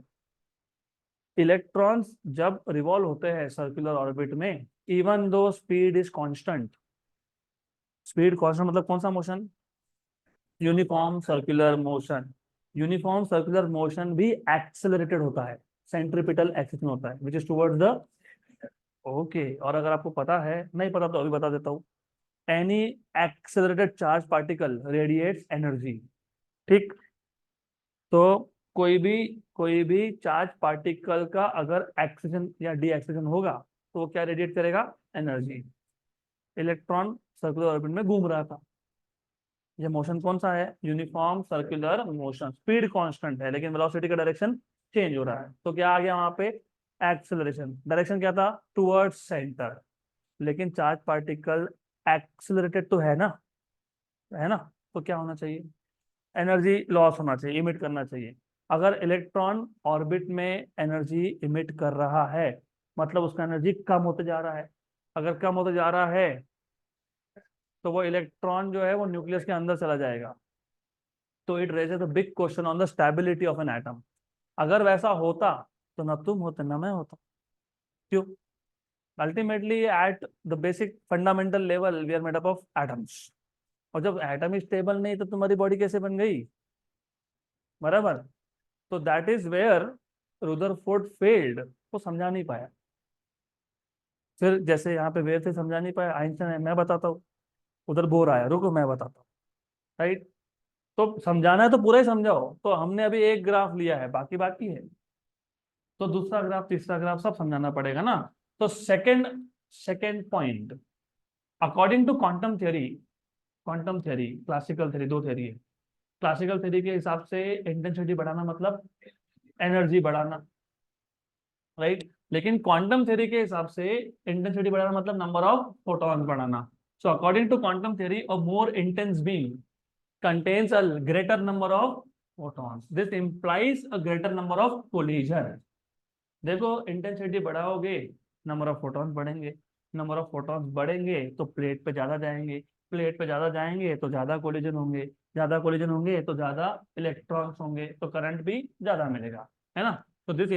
S1: इलेक्ट्रॉन्स जब रिवॉल्व होते हैं सर्कुलर ऑर्बिट में, even though speed is constant, speed constant मतलब कौन सा motion, uniform circular motion, uniform circular motion भी एक्सेलरेटेड होता है, सेंट्रीपिटल एक्सिस में होता है which is towards the, okay. और अगर आपको पता है, नहीं पता तो अभी बता देता हूँ, any accelerated charge particle radiates energy, ठीक। तो कोई भी चार्ज पार्टिकल का अगर एक्सेशन या डी एक्सेशन होगा, तो वो क्या रेडिएट करेगा, एनर्जी। इलेक्ट्रॉन सर्कुलर ऑर्बिट में घूम रहा था, ये मोशन कौन सा है, uniform circular motion, speed constant है लेकिन वेलोसिटी का डायरेक्शन चेंज हो रहा है, तो क्या आ गया वहां पे, एक्सेलरेशन। डायरेक्शन क्या था, टुवर्ड्स सेंटर, लेकिन चार्ज पार्टिकल एक्सेलरेटेड तो है ना, तो क्या होना चाहिए, एनर्जी लॉस होना चाहिए, इमिट करना चाहिए। अगर इलेक्ट्रॉन ऑर्बिट में एनर्जी इमिट कर रहा है, मतलब उसका एनर्जी कम होते जा रहा है। अगर कम होते जा रहा है तो वो इलेक्ट्रॉन जो है वो न्यूक्लियस के अंदर चला जाएगा, तो it raises the big question on the stability of an atom. अगर वैसा होता तो ना तुम होते ना मैं होता, क्यों, ultimately at the basic fundamental level we are made up of atoms, और जब एटम स्टेबल नहीं तो तुम्हारी बॉडी कैसे बन गई, बराबर। तो that is where Rutherford failed, वो समझा नहीं पाया। फिर जैसे यहाँ पे वेव से समझा नहीं पाया, आइंस्टाइन है, मैं बताता हूँ। उधर बोर आया, रुको मैं बताता हूँ, राइट। तो समझाना है तो पूरा ही समझाओ। तो हमने अभी एक ग्राफ लिया है, बाकी बाकी है, तो दूसरा ग्राफ तीसरा ग्राफ सब समझाना पड़ेगा ना। तो second second point, according to quantum theory, classical theory, दो थ्योरी है। क्लासिकल थ्योरी के हिसाब से इंटेंसिटी बढ़ाना मतलब एनर्जी बढ़ाना, राइट। लेकिन क्वांटम थ्योरी के हिसाब से इंटेंसिटी बढ़ाना मतलब नंबर ऑफ फोटॉन्स बढ़ाना। So according to quantum theory, a more intense beam contains a greater number of photons. This implies a greater number of collision. देखो इंटेंसिटी बढ़ाओगे, नंबर ऑफ फोटॉन्स बढ़ेंगे, नंबर ऑफ फोटॉन्स बढ़ेंगे तो प्लेट पे ज्यादा जाएंगे, प्लेट पे ज्यादा जाएंगे तो ज्यादा कोलिजन होंगे, ज्यादा कोलिजन होंगे तो ज्यादा इलेक्ट्रॉन्स होंगे, तो करंट भी ज्यादा मिलेगा, है ना। तो this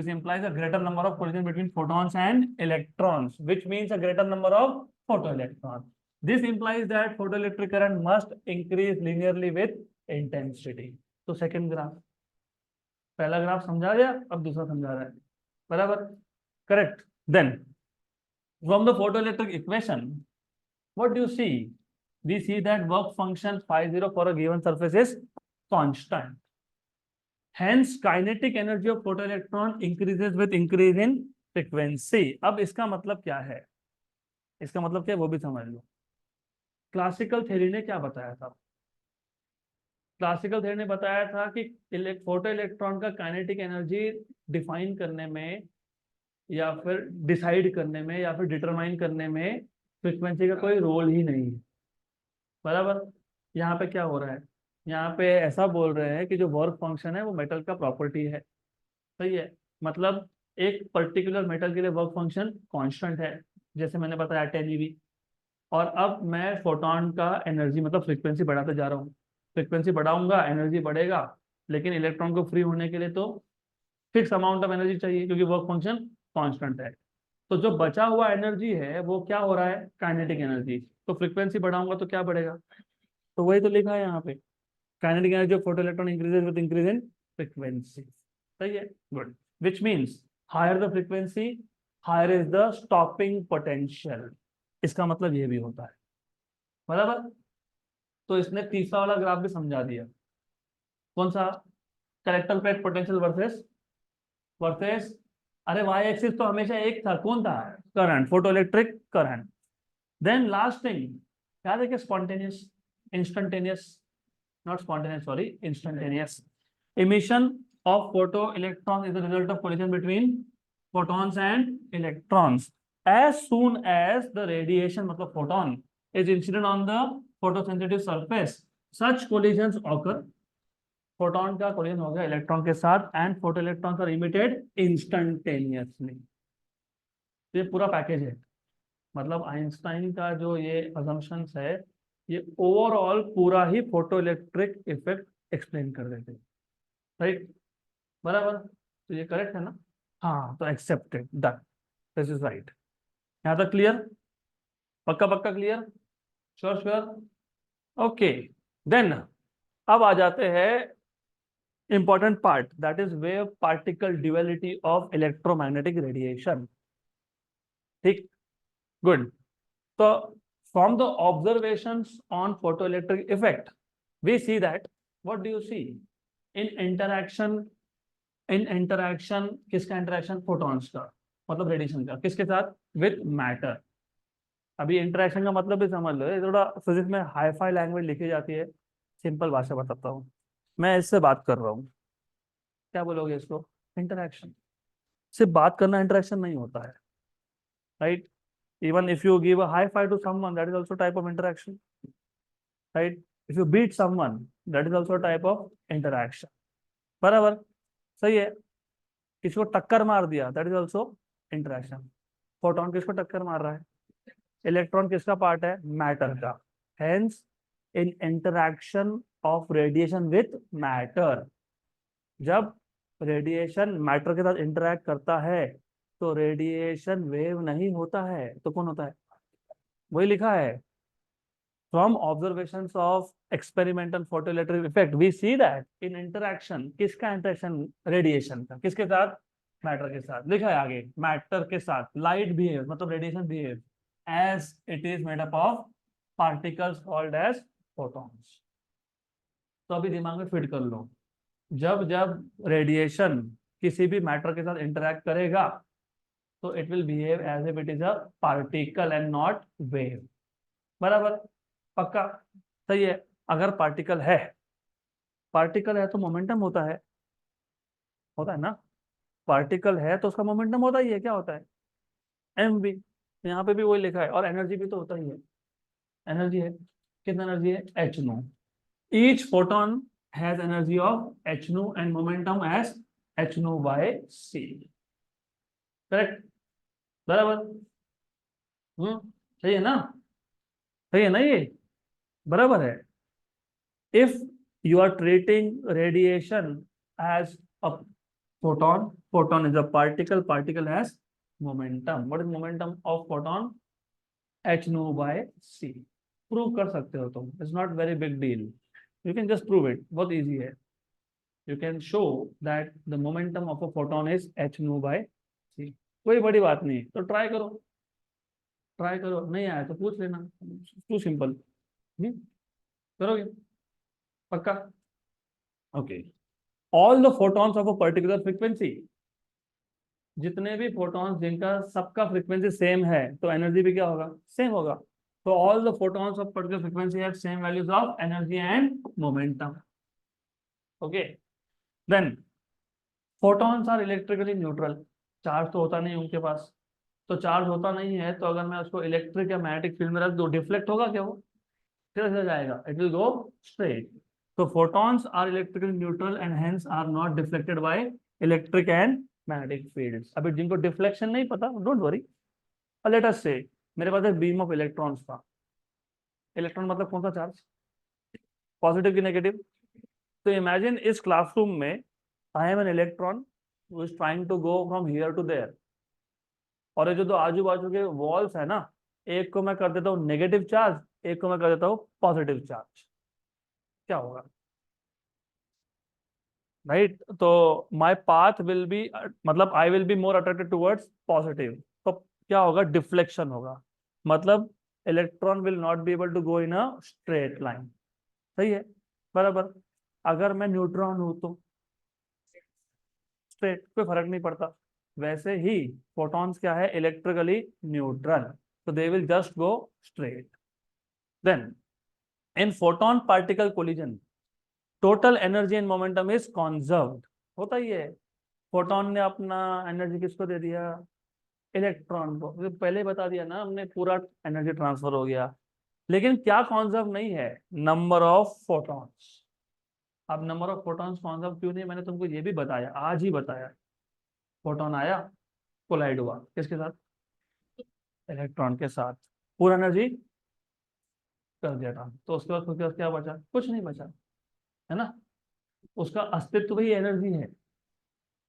S1: implies a greater number of collision between photons and electrons, which means a greater number of photoelectrons. This implies that photoelectric current must increase linearly with intensity. तो सेकंड ग्राफ, पहला ग्राफ समझा दिया, अब दूसरा समझा रहा है, बराबर, correct. Then from the photoelectric equation, what do you see? We see that work function phi 0 for a given surface is constant. Hence kinetic energy of photoelectron increases with increase in frequency. अब इसका मतलब क्या है, इसका मतलब क्या है वो भी समझ लो। क्लासिकल थ्योरी ने क्या बताया था? क्लासिकल थ्योरी ने बताया था कि फोटो इलेक्ट्रॉन का काइनेटिक एनर्जी डिफाइन करने में या फिर डिसाइड करने में या फिर डिटरमाइन करने में फ्रीक्वेंसी का कोई रोल ही नहीं है, बराबर। यहाँ पे क्या हो रहा है, यहाँ पे ऐसा बोल रहे हैं कि जो वर्क फंक्शन है वो मेटल का प्रॉपर्टी है, सही है। मतलब एक पर्टिकुलर मेटल के लिए वर्क फंक्शन कांस्टेंट है, जैसे मैंने बताया 10 eV। और अब मैं फोटॉन का एनर्जी मतलब फ्रीक्वेंसी बढ़ाते जा रहा हूँ, फ्रीक्वेंसी बढ़ाऊंगा एनर्जी बढ़ेगा, लेकिन इलेक्ट्रॉन को फ्री होने के लिए तो फिक्स अमाउंट ऑफ एनर्जी चाहिए, क्योंकि वर्क फंक्शन कांस्टेंट है। तो जो बचा हुआ एनर्जी है वो क्या हो रहा है, काइनेटिक एनर्जी। तो फ्रीक्वेंसी बढ़ाऊंगा तो क्या बढ़ेगा, तो वही तो लिखा है यहाँ पे, kinetic energy of photo electron increases with increase in frequency, सही है, good. Which means higher the frequency higher is the stopping potential, इसका मतलब ये भी होता है, बराबर। तो इसने तीसरा वाला ग्राफ भी समझा दिया, कौन सा, collector plate potential versus versus, अरे वाई एक्सिस तो हमेशा एक था, कौन था, current, photo electric current. Then last thing याद है कि spontaneous, instantaneous, not spontaneous, sorry, instantaneous emission of photoelectrons is the result of collision between photons and electrons. As soon as the radiation मतलब photon is incident on the photosensitive surface, such collisions occur. photon का collision हो गया इलेक्ट्रॉन के साथ and photoelectrons are emitted instantaneously. ये पूरा पैकेज है, मतलब आइंस्टाइन का जो ये assumptions है ये ओवरऑल पूरा ही फोटो इलेक्ट्रिक इफेक्ट एक्सप्लेन कर देते हैं, राइट, बराबर। तो ये करेक्ट है ना, हाँ, तो accepted, done, this is right. यहाँ तक क्लियर, पक्का पक्का clear, sure sure, okay. Then अब आ जाते हैं important part, that is wave particle duality of electromagnetic radiation, ठीक, good. So from the observations on photoelectric effect, we see that, what do you see in interaction किसका interaction, photons का, मतलब रेडिएशन का, किसके साथ, with matter। अभी इंटरेक्शन का मतलब भी समझ लो, ये थोड़ा फिजिक्स में हाई फाई लैंग्वेज लिखी जाती है, सिंपल भाषा बताता हूँ, मैं इससे बात कर रहा हूँ, क्या बोलोगे इसको, इंटरेक्शन। सिर्फ बात करना इंटरेक्शन नहीं होता है, right. Even if you give a high five to someone, that is also type of interaction, right? If you beat someone, that is also a type of interaction, बराबर, सही है। किसी को टक्कर मार दिया, that is also interaction। Photon किसको टक्कर मार रहा है, इलेक्ट्रॉन किसका पार्ट है, मैटर का। Hence in interaction of radiation with matter, जब रेडिएशन मैटर के साथ इंटरेक्ट करता है तो रेडिएशन वेव नहीं होता है, तो कौन होता है, वही लिखा है, from observations of experimental photoelectric effect we see that in interaction, किसका interaction? रेडिएशन का। किसके साथ? मैटर के साथ। लिखा है आगे, मैटर के साथ लाइट बिहेव, मतलब radiation behave as it is made up of particles called as photons। तो अभी दिमाग में फिट कर लो, जब जब रेडिएशन किसी भी मैटर के साथ इंटरेक्ट करेगा तो it will behave as if it is a particle and not wave. बराबर? पक्का? सही है। अगर पार्टिकल है तो मोमेंटम होता है ना। पार्टिकल है तो उसका मोमेंटम होता ही है। क्या होता है? M V. यहाँ पे भी वही लिखा है। और एनर्जी भी तो होता ही है, एनर्जी है। कितना एनर्जी है? H nu. Each photon has energy of H nu and momentum as H nu by C. Correct? बराबर? सही है ना? सही है ना? ये बराबर है। if you are treating radiation as a photon is a particle has momentum. What is momentum of photon? h nu by c। Prove कर सकते हो तुम, it's not very big deal, you can just prove it, बहुत इजी है। You can show that the momentum of a photon is h nu by c। कोई बड़ी बात नहीं, तो ट्राई करो, नहीं आया तो पूछ लेना, टू सिंपल। करोगे? पक्का? Okay. All the photons of a particular frequency, जितने भी फोटॉन्स जिनका सबका फ्रीक्वेंसी सेम है तो एनर्जी भी क्या होगा? सेम होगा। तो all the photons of particular frequency have same values of energy and momentum. Okay. Then photons are electrically neutral. Charge तो होता नहीं उनके पास, तो चार्ज होता नहीं है तो अगर मैं उसको इलेक्ट्रिक या मैग्नेटिक फील्ड में रख दूं, डिफ्लेक्ट होगा क्या? वो किधर जाएगा? It will go straight. So photons are electrically neutral and hence are not deflected by electric and magnetic fields। अभी जिनको डिफ्लेक्शन नहीं पता, डोंट वरी। लेट अस से मेरे पास एक बीम ऑफ इलेक्ट्रॉन्स था। इलेक्ट्रॉन मतलब कौन सा चार्ज? पॉजिटिव की नेगेटिव? तो इमेजिन इस क्लासरूम में I am an electron who is trying to go from here to there, और ये जो दो आजू बाजू के वॉल्स है ना, एक को मैं कर देता हूँ नेगेटिव चार्ज, एक को मैं कर देता हूँ पॉजिटिव चार्ज। क्या होगा? राइट? तो माई पाथ विल बी, मतलब I will be more attracted towards positive, तो क्या होगा? डिफ्लेक्शन होगा। मतलब electron will not be able to go in a straight line. सही है? बराबर। अगर मैं न्यूट्रॉन हूं तो स्ट्रेट, कोई फर्क नहीं पड़ता। वैसे ही फोटॉन्स क्या है? इलेक्ट्रिकली न्यूट्रल, तो they will just go straight. Then in photon particle collision total energy and momentum is conserved. होता ही है। फोटोन ने अपना एनर्जी किसको दे दिया? इलेक्ट्रॉन को। तो पहले ही बता दिया ना हमने, पूरा एनर्जी ट्रांसफर हो गया। लेकिन क्या कॉन्जर्व नहीं है? Number of photons. अब नंबर ऑफ फोटॉन्स कॉन्जर्व क्यों नहीं, मैंने तुमको ये भी बताया, आज ही बताया। फोटोन आया, कोलाइड हुआ किसके साथ? इलेक्ट्रॉन के साथ। पूरा एनर्जी कर दिया था, तो उसके बाद क्या बचा? कुछ नहीं बचा, है ना। उसका अस्तित्व ही एनर्जी है,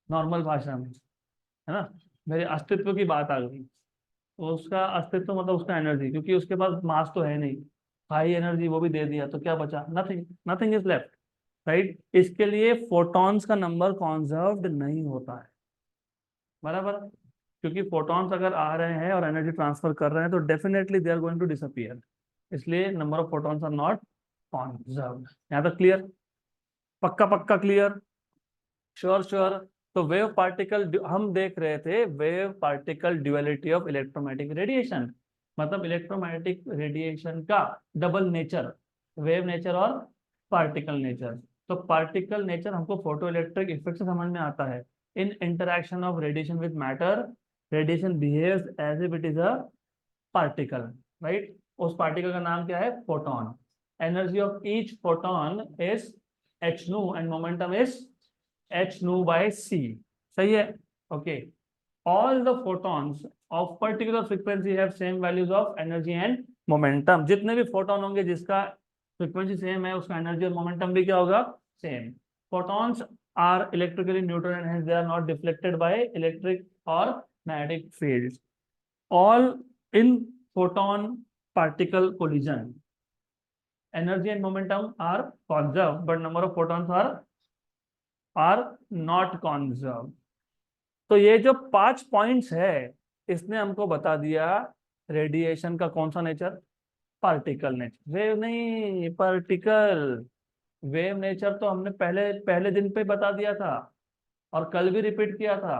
S1: नॉर्मल भाषा में, है ना। मेरे अस्तित्व की बात आ गई, तो उसका अस्तित्व मतलब उसका एनर्जी, क्योंकि उसके पास मास तो है नहीं, हाई एनर्जी वो भी दे दिया, तो क्या बचा? Nothing, nothing is left. Right? इसके लिए फोटॉन्स का नंबर कॉन्जर्व्ड नहीं होता है। बराबर? क्योंकि फोटॉन्स अगर आ रहे हैं और एनर्जी ट्रांसफर कर रहे हैं तो definitely they are going to disappear, इसलिए number of photons are not conserved. यहाँ तक क्लियर? पक्का पक्का क्लियर? Sure sure. तो वेव पार्टिकल हम देख रहे थे, wave particle duality of electromagnetic radiation, मतलब इलेक्ट्रोमैग्नेटिक रेडिएशन का डबल नेचर, वेव नेचर और पार्टिकल नेचर। तो पार्टिकल नेचर हमको फोटो इलेक्ट्रिक इफेक्ट से समझ में आता है। In interaction of radiation with matter, radiation behaves as if it is a particle. Right? उस पार्टिकल का नाम क्या है? Photon. Energy of each photon is h nu and momentum is h nu by c। सही है? Okay. All the photons of particular frequency have same values of energy and momentum. जितने भी फोटोन होंगे जिसका फ्रीक्वेंसी सेम है, उसका एनर्जी और मोमेंटम भी क्या होगा? Same. Photons are electrically neutral and hence they are not deflected by electric और magnetic fields. All in photon particle collision, energy and momentum are conserved, but number of photons are not conserved. तो ये जो 5 पॉइंट्स है, इसने हमको बता दिया रेडिएशन का कौन सा नेचर, पार्टिकल नेचर। वेव नहीं, पार्टिकल। वेव नेचर तो हमने पहले पहले दिन पे बता दिया था और कल भी रिपीट किया था।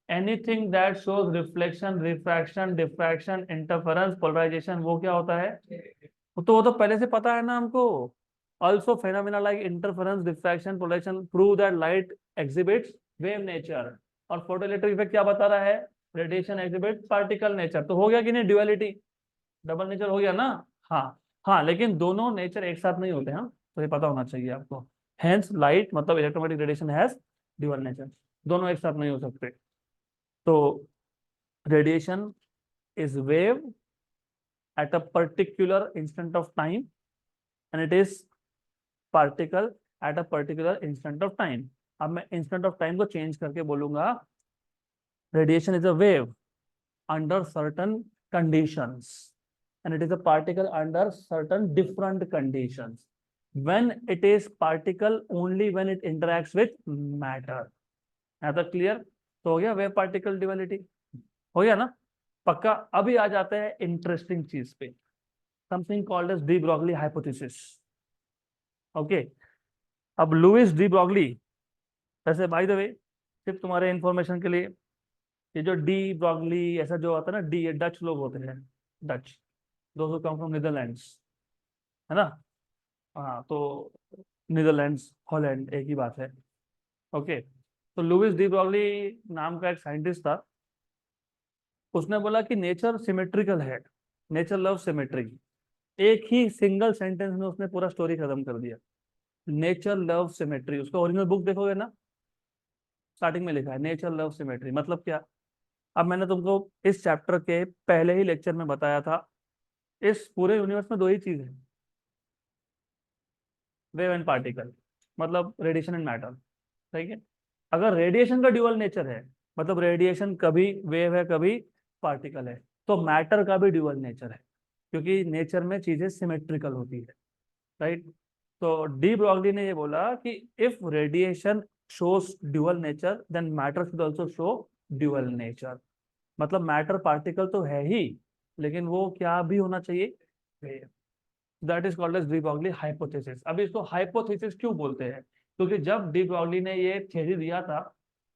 S1: Anything that shows reflection, refraction, diffraction, interference, polarisation, वो क्या होता है? वो तो पहले से पता है ना हमको। Also phenomena like interference, diffraction, polarisation prove that light exhibits wave nature. और फोटोइलेक्ट्रिक इफेक्ट क्या बता रहा है? Radiation exhibit particle nature. तो हो गया कि नहीं ड्युअलिटी, डबल नेचर हो गया ना? हाँ। हाँ, लेकिन दोनों नेचर एक साथ नहीं होते हैं, तो ये पता होना चाहिए आपको। हेंस लाइट मतलब electromagnetic radiation has dual nature, दोनों एक साथ नहीं हो सकते। तो radiation is wave at a particular instant of time and it is particle at a particular instant of time. अब मैं instant of time को change करके बोलूंगा radiation is a wave under certain conditions and it is a particle under certain different conditions. When it is particle only when it interacts with matter. है तो clear? तो हो गया wave particle duality, हो गया ना? पक्का। अभी आ जाते हैं इंटरेस्टिंग चीज पे, something called as de Broglie hypothesis. Okay, अब लुइस डी ब्रॉगली, वैसे बाय द वे सिर्फ तुम्हारे इंफॉर्मेशन के लिए, ये जो डी ब्रॉगली ऐसा जो आता है ना, डी, डच लोग होते हैं, Dutch, those who come from Netherlands, है ना? हाँ, तो नीदरलैंड्स, हॉलैंड एक ही बात है। ओके, तो लुइस डी ब्रॉगली नाम का एक साइंटिस्ट था, उसने बोला कि नेचर सिमेट्रिकल है, नेचर लव सिमेट्री। एक ही सिंगल सेंटेंस में उसने पूरा स्टोरी खत्म कर दिया। नेचर लव सिमेट्री, उसका ओरिजिनल बुक देखोगे ना, स्टार्टिंग में लिखा है नेचर लव सिमेट्री। मतलब क्या? अब मैंने तुमको इस चैप्टर के पहले ही लेक्चर में बताया था, इस पूरे यूनिवर्स में दो ही चीज है, वेव एंड पार्टिकल, मतलब रेडिएशन एंड मैटर। ठीक है? अगर रेडिएशन का ड्यूअल नेचर है, मतलब रेडिएशन कभी वेव है कभी पार्टिकल है, तो मैटर का भी ड्यूअल नेचर है, क्योंकि नेचर में चीजें सिमेट्रिकल होती है। राइट? तो डी ब्रॉगली ने ये बोला कि if radiation shows dual nature then matter should also show dual nature. मतलब मैटर पार्टिकल तो है ही, लेकिन वो क्या भी होना चाहिए? Wave. That is called as de Broglie hypothesis. अब इसको हाइपोथेसिस क्यों बोलते हैं? क्योंकि जब डी ब्रॉगली ने ये थ्योरी दिया था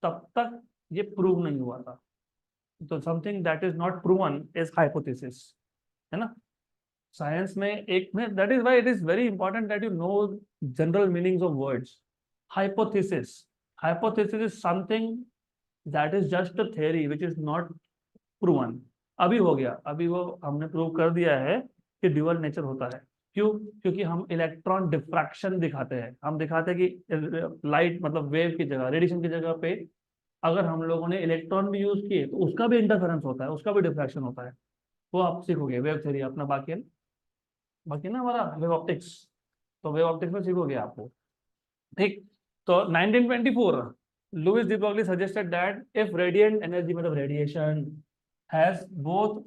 S1: तब तक ये प्रूव नहीं हुआ था। तो something that is not proven is hypothesis, है ना? साइंस में एक में, that is why it is very important that you know general meanings of words. Hypothesis, hypothesis is something that is just a theory which is not proven. अभी हो गया, अभी वो हमने प्रूव कर दिया है कि ड्यूअल नेचर होता है। क्यों? क्योंकि हम इलेक्ट्रॉन डिफ्रैक्शन दिखाते हैं, हम दिखाते हैं कि लाइट मतलब वेव की जगह, रेडिएशन की जगह पे अगर हम लोगों ने इलेक्ट्रॉन भी यूज किए तो उसका भी इंटरफेरेंस होता है, उसका भी डिफ्रैक्शन होता है। वो आप सीखोगे, वेव थ्योरी अपना बाकी है, बाकी ना हमारा वेव ऑप्टिक्स, तो वेव ऑप्टिक्स में सीखोगे आपको। ठीक? तो 1924 Louis de Broglie suggested that if radiant energy मतलब radiation has both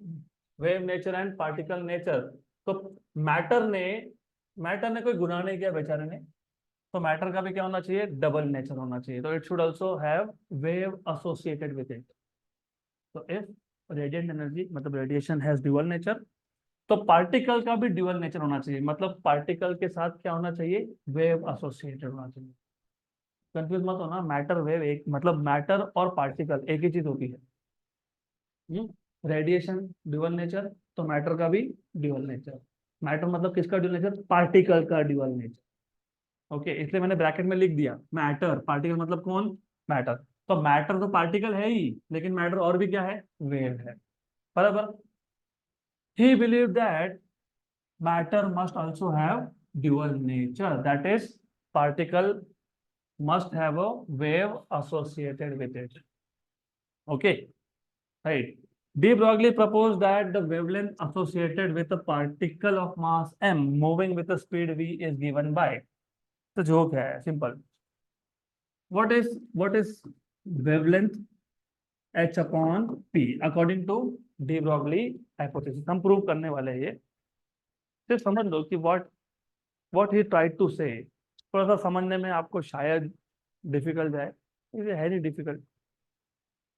S1: wave nature and particle nature, तो मैटर ने कोई गुनाह नहीं किया बेचारे ने, तो मैटर का भी क्या होना चाहिए? डबल नेचर होना चाहिए। तो it should also have wave associated with it. तो इफ रेडिएंट एनर्जी मतलब रेडिएशन हैज ड्यूअल नेचर, तो पार्टिकल का भी ड्यूअल नेचर होना चाहिए, मतलब पार्टिकल के साथ क्या होना चाहिए? वेव एसोसिएटेड होना चाहिए। कंफ्यूज मत होना, मैटर वेव एक, मतलब मैटर और पार्टिकल एक ही चीज होती है। रेडिएशन ड्यूअल नेचर, तो मैटर का भी ड्यूअल नेचर। मैटर मतलब किसका ड्यूअल नेचर? पार्टिकल का ड्यूअल नेचर। ओके, इसलिए मैंने ब्रैकेट में लिख दिया मैटर, पार्टिकल मतलब कौन? मैटर। तो मैटर तो पार्टिकल है ही, लेकिन मैटर और भी क्या है? वेव है। बराबर। ही believe that matter must also have dual nature, that is particle must have a wave associated with it. Okay, right? De Broglie proposed that the wavelength associated with a particle of mass m moving with a speed v is given by, तो जोक है simple, what is wavelength h upon p according to De Broglie hypothesis। हम प्रूव करने वाले हैं ये, सिर्फ समझ लो कि व्हाट ही ट्राइड टू से, थोड़ा सा समझने में आपको शायद डिफिकल्ट जाए, ये है नहीं डिफिकल्ट।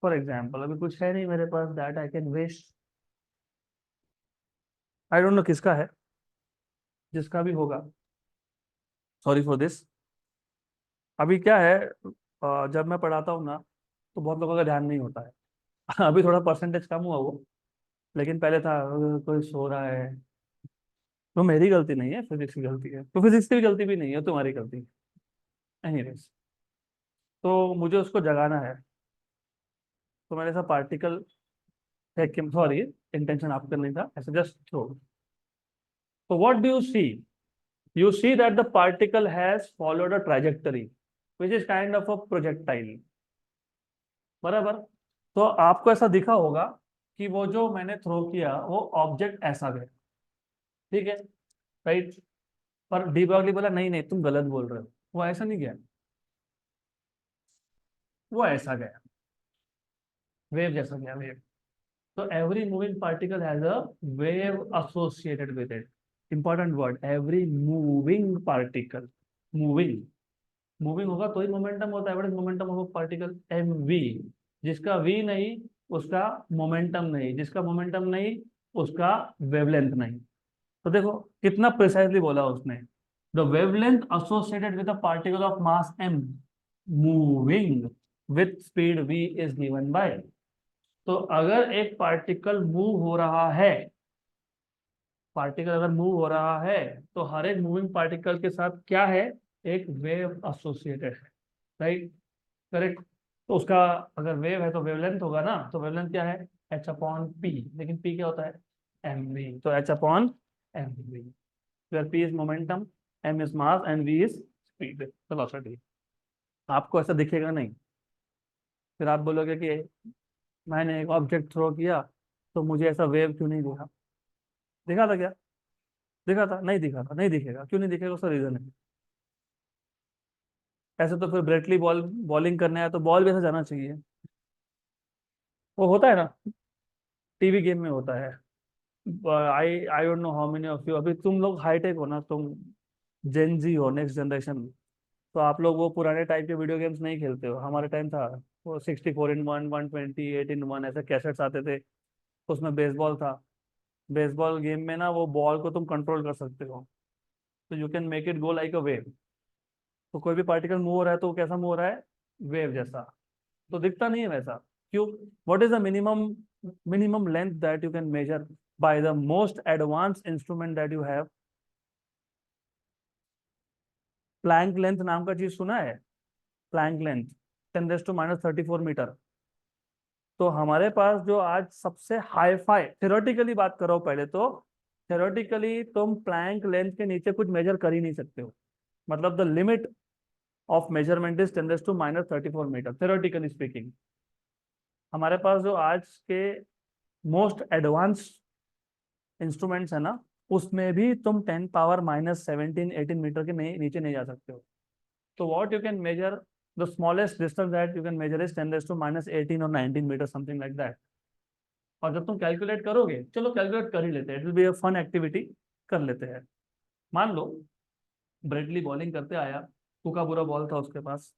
S1: फॉर एग्जाम्पल अभी कुछ है नहीं मेरे पास that I can waste, I don't know किसका है, जिसका भी होगा सॉरी फॉर दिस। अभी क्या है, जब मैं पढ़ाता हूँ ना तो बहुत लोगों का ध्यान नहीं होता है। अभी थोड़ा परसेंटेज कम हुआ वो, लेकिन पहले था कोई सो रहा है। तो मेरी गलती नहीं है, फिजिक्स की गलती है, तो फिजिक्स की भी गलती भी नहीं है, तुम्हारी गलती है। एनीवेज, तो मुझे उसको जगाना है, तो मैंने ऐसा पार्टिकल फेंक के, सॉरी इंटेंशन आपका नहीं था, ऐसा जस्ट थ्रो। तो what do you see, you see that the particle has followed a trajectory which is kind of a projectile, बराबर। तो आपको ऐसा दिखा होगा कि वो जो मैंने थ्रो किया वो ऑब्जेक्ट ऐसा गया, ठीक है, राइट। पर डी ब्रॉगली बोला नहीं नहीं तुम गलत बोल रहे हो, वो ऐसा नहीं गया, वो ऐसा गया, वेव जैसा गया, वेव। तो every moving particle has a wave associated with it, important word, every moving particle, moving, moving होगा तो ही मोमेंटम होता है, but momentum of particle M V, जिसका वी नहीं उसका मोमेंटम नहीं, जिसका मोमेंटम नहीं उसका वेवलेंथ नहीं। तो देखो कितना प्रिसाइजली बोला उसने, the wavelength associated with a particle of mass M moving with speed V is given by. तो अगर एक पार्टिकल मूव हो रहा है, पार्टिकल अगर मूव हो रहा है तो हर एक मूविंग पार्टिकल के साथ क्या है, एक वेव एसोसिएटेड है, राइट, करेक्ट। तो उसका अगर वेव है तो वेवलेंथ होगा ना, तो वेवलेंथ क्या है, एच अपॉन पी, लेकिन पी क्या होता है, एम वी, तो H upon M V, where P is momentum, M is mass and V is speed, velocity. आपको ऐसा दिखेगा नहीं, फिर आप बोलोगे कि मैंने एक ऑब्जेक्ट थ्रो किया तो मुझे ऐसा वेव क्यों नहीं दिखा, दिखा था क्या, दिखा था, नहीं दिखा था, नहीं दिखेगा, क्यों नहीं दिखेगा, उसका रीजन है। ऐसे तो फिर ब्रेटली बॉल बॉलिंग करने आया तो बॉल भी ऐसा जाना चाहिए, वो होता है ना, टीवी गेम में होता है। I I don't know how many of you, अभी तुम लोग हाईटेक हो ना, तुम जेन जी हो, नेक्स्ट जनरेशन, तो आप लोग वो पुराने टाइप के वीडियो गेम्स नहीं खेलते हो, हमारे टाइम था वो 64 in 1, 128 in 1 ऐसे कैसेट्स आते थे, उसमें बेसबॉल था। बेसबॉल गेम में ना वो बॉल को तुम कंट्रोल कर सकते हो, तो you can make it go like a wave. तो कोई भी पार्टिकल मूव हो रहा है तो वो कैसा मूव हो रहा है, वेव जैसा, तो दिखता नहीं है वैसा, क्यों, what is the minimum length that you can measure by the most advance instrument that you have, Planck length नाम का चीज सुना है, प्लैंक लेंथ 10⁻⁻34 मीटर। तो हमारे पास जो आज सबसे हाई फाई, थ्योरेटिकली बात करो पहले तो, थ्योरेटिकली तुम प्लैंक लेंथ के नीचे कुछ मेजर कर ही नहीं सकते हो, मतलब the limit of measurement is 10⁻34 metre, theoretically speaking. हमारे पास जो आज के मोस्ट एडवांस इंस्ट्रूमेंट्स है ना, उसमें भी तुम 10⁻−17 18 मीटर के नीचे नहीं जा सकते हो। तो what you can major, the smallest distance that you can major is 10⁻18 और 19 मीटर, समथिंग लाइक दैट। और जब तुम कैलकुलेट करोगे, चलो कैलकुलेट कर ही लेते हैं, it will be a fun activity, कर लेते हैं। मान लो ब्रेडली बॉलिंग करते आया, कुकाबुरा बॉल था उसके पास,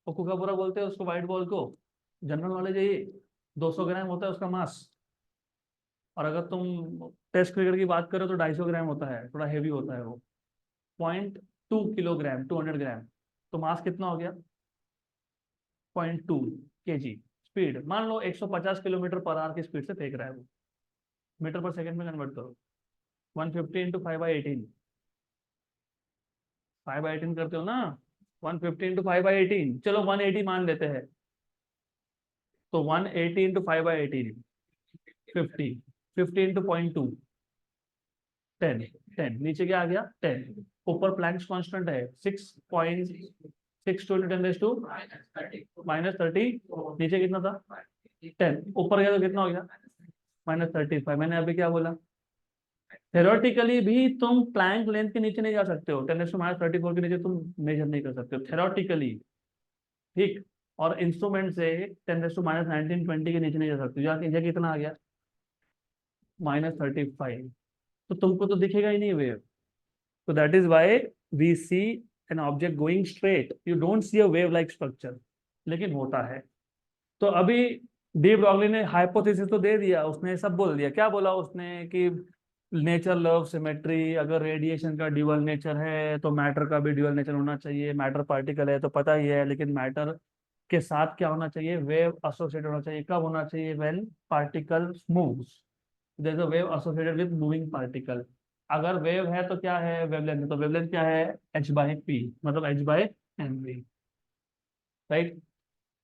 S1: वो कुकाबुरा बोलते हैं उसको, वाइट बॉल को, जनरल नॉलेज है ये, 200 ग्राम होता है उसका मास। और अगर तुम टेस्ट क्रिकेट की बात करो तो 250 ग्राम होता है, थोड़ा हेवी होता है वो, 0.2 किलोग्राम, 200 ग्राम, तो मास कितना हो गया, 0.2 kg। स्पीड मान लो 150 किलोमीटर पर आवर की स्पीड से फेंक रहा है वो, मीटर पर सेकंड में कन्वर्ट करो, 150 × 5/18, 5/18 करते हो ना, 150 × 5/18, चलो 180 मान लेते हैं, तो 180 × 5/18, 50, 50 × 0.2, 10, 10 नीचे क्या आ गया, 10, ऊपर प्लैंक्स कांस्टेंट है 6.6 × 10⁻⁻30, नीचे कितना था, 10, ऊपर गया तो कितना हो गया, -35। मैंने अभी क्या बोला, थेरोटिकली भी तुम प्लैंक लेंथ के नीचे नहीं जा सकते हो, 10⁻34 के नीचे तुम मेजर नहीं कर सकते हो थेरोटिकली, ठीक। और इंस्ट्रूमेंट से 10⁻19 20 के नीचे नहीं जा सकते, यहाँ कितना आ गया, -35। तो तुमको तो दिखेगा ही नहीं wave, So that is why we see an object going straight. You don't see a wave like structure, लेकिन होता है. तो अभी डी ब्रॉगली ने हाइपोथेसिस तो दे दिया, उसने सब बोल दिया. क्या बोला उसने कि नेचर लव सिमेट्री, अगर रेडिएशन का ड्यूअल नेचर है तो मैटर का भी ड्यूअल नेचर होना चाहिए. मैटर पार्टिकल है तो पता ही है, लेकिन मैटर के साथ क्या होना चाहिए, वेव एसोसिएटेड होना चाहिए. कब होना चाहिए, when particle moves, there is a wave associated with moving particle. अगर वेव है तो क्या है, वेवलेंथ. तो वेवलेंथ क्या है, h/p, मतलब h/mv, राइट.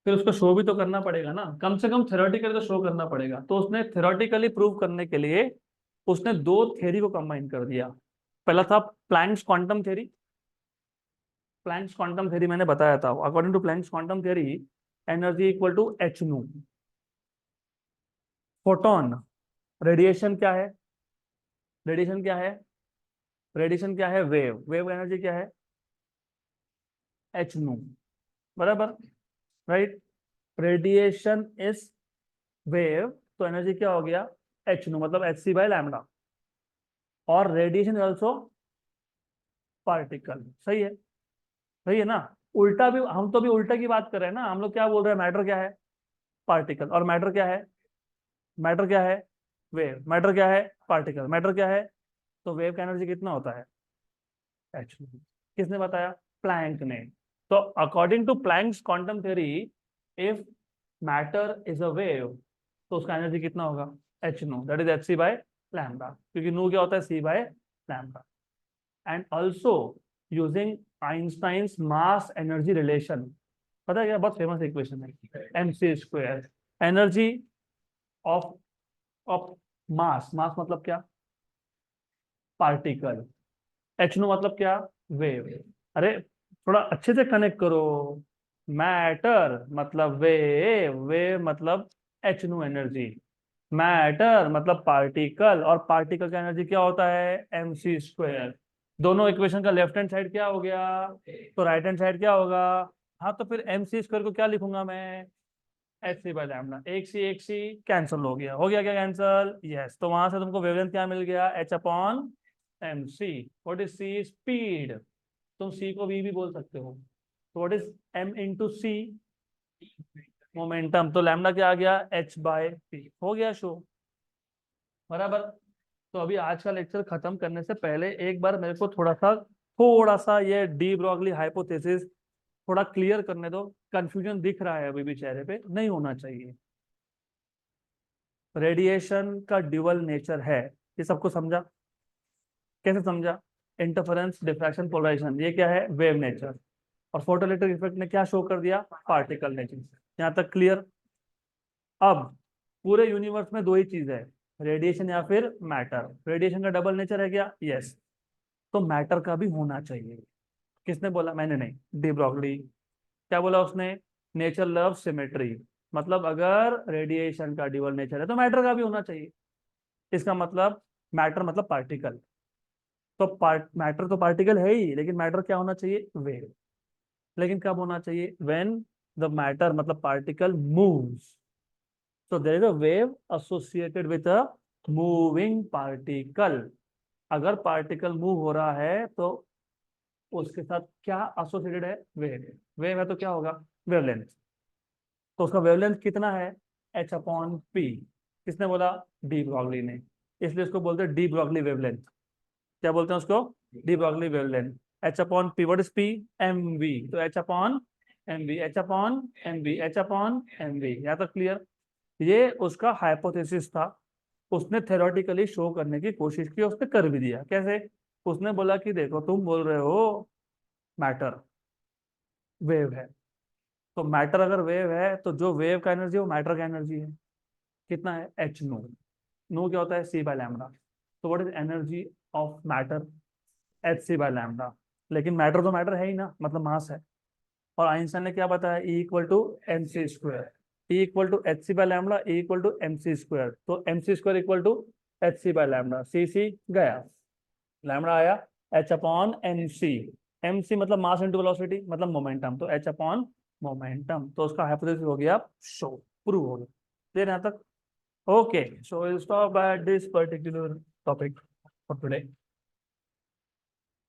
S1: फिर उसको शो भी तो करना पड़ेगा ना, कम से कम थ्योरेटिकली तो शो करना पड़ेगा. तो उसने थ्योरेटिकली प्रूव करने के लिए उसने दो थ्योरी को कंबाइन कर दिया. पहला था Planck's quantum theory. Planck's quantum theory मैंने बताया था, according to Planck's quantum theory energy equal to H nu. Photon, radiation क्या है, रेडिएशन क्या है, रेडिएशन क्या है, वेव. वेव एनर्जी क्या है, एच न्यू, बराबर, राइट. रेडिएशन इज वेव, तो एनर्जी क्या हो गया, एच न्यू, मतलब hc/λ. और रेडिएशन इज ऑल्सो पार्टिकल. सही है, सही है ना. उल्टा भी, हम तो भी उल्टा की बात कर रहे हैं ना. हम लोग क्या बोल रहे हैं, मैटर क्या है, पार्टिकल. और मैटर क्या है, मैटर क्या है, वेव. मैटर क्या है, पार्टिकल. मैटर क्या है, तो वेव का एनर्जी कितना होता है, एच. किसने बताया, प्लैंक ने. तो according to Planck's quantum theory, if matter is a wave तो उसका एनर्जी कितना होगा, H no, that is hc/λ, क्योंकि नो क्या होता है, c/λ. And also using Einstein's mass energy relation. पता है क्या, बहुत फेमस इक्वेशन है, mc². Energy of of mass, mass मतलब क्या, पार्टिकल. एच नो मतलब क्या, वेव. अरे थोड़ा अच्छे से कनेक्ट करो. मैटर मतलब वेव, वेव मतलब एच नो एनर्जी. मैटर मतलब पार्टिकल, और पार्टिकल का एनर्जी क्या होता है, mc². दोनों इक्वेशन का लेफ्ट हैंड साइड क्या हो गया, तो राइट हैंड साइड क्या होगा. हाँ, तो फिर mc² को क्या लिखूंगा मैं, hc/λ. एक सी कैंसिल हो गया, हो गया क्या कैंसिल, यस. तो वहां से तुमको वेवलेंथ क्या मिल गया, h/mc. What is C, speed. तुम सी को वी भी बोल सकते हो. तो what is m into C, momentum. तो लैम्डा क्या आ गया, h/p. हो गया शो, बराबर. तो अभी आज का लेक्चर खत्म करने से पहले एक बार मेरे को थोड़ा सा ये डी ब्रॉगली हाइपोथेसिस थोड़ा क्लियर करने दो. कंफ्यूजन दिख रहा है अभी भी चेहरे पे, नहीं होना चाहिए. रेडिएशन का ड्यूअल नेचर है, ये सबको समझा, कैसे समझा, इंटरफेरेंस, डिफ्रैक्शन, पोलराइजेशन, ये क्या है, वेव नेचर. और फोटोइलेक्ट्रिक इफेक्ट ने क्या शो कर दिया, पार्टिकल नेचर. यहाँ तक क्लियर. अब पूरे यूनिवर्स में दो ही चीज है, रेडिएशन या फिर मैटर. रेडिएशन का डबल नेचर है क्या, यस. तो मैटर का भी होना चाहिए. किसने बोला, मैंने नहीं, डी ब्रॉगली. क्या बोला उसने, नेचर लव सिमेट्री, मतलब अगर रेडिएशन का ड्यूअल नेचर है तो मैटर का भी होना चाहिए. इसका मतलब मैटर मतलब पार्टिकल. तो मैटर तो पार्टिकल है ही, लेकिन मैटर क्या होना चाहिए, वेव. लेकिन कब होना चाहिए, व्हेन द मैटर मतलब particle moves. So there is a wave associated with a moving particle. अगर पार्टिकल मूव हो रहा है तो उसके साथ क्या एसोसिएटेड है, वेव. वेव है तो क्या होगा, वेवलेंथ. तो उसका वेवलेंथ कितना है, h/p. किसने बोला, डी ब्रॉगली ने. इसलिए उसको बोलते हैं डी ब्रॉगली वेवलेंथ. क्या बोलते हैं उसको, de Broglie wavelength. h/p, what is p, mv. तो h/mv, h/mv, h/mv. यहाँ तक क्लियर. ये उसका हाइपोथेसिस था. उसने थ्योरेटिकली शो करने की कोशिश की, उसने कर भी दिया. कैसे, उसने बोला कि देखो तुम बोल रहे हो मैटर वेव है, तो मैटर अगर वेव है तो जो वेव का एनर्जी वो मैटर का एनर्जी है. कितना है, एच नो. नो क्या होता है, c/λ. तो what is energy of matter, hc/λ. लेकिन मैटर तो मैटर है ही ना, मतलब मास है. और आइंस्टाइन ने क्या बताया, E = mc². E = hc/λ, E = mc². तो mc² = hc/λ. सी गया, लैम्डा आया, h/mc. mc मतलब मास इंटू वेलोसिटी, मतलब मोमेंटम. तो h/मोमेंटम. तो उसका हाइपोथेसिस हो गया शो, प्रूव हो गया. देर यहाँ तक. Okay, so will stop at this particular topic for today.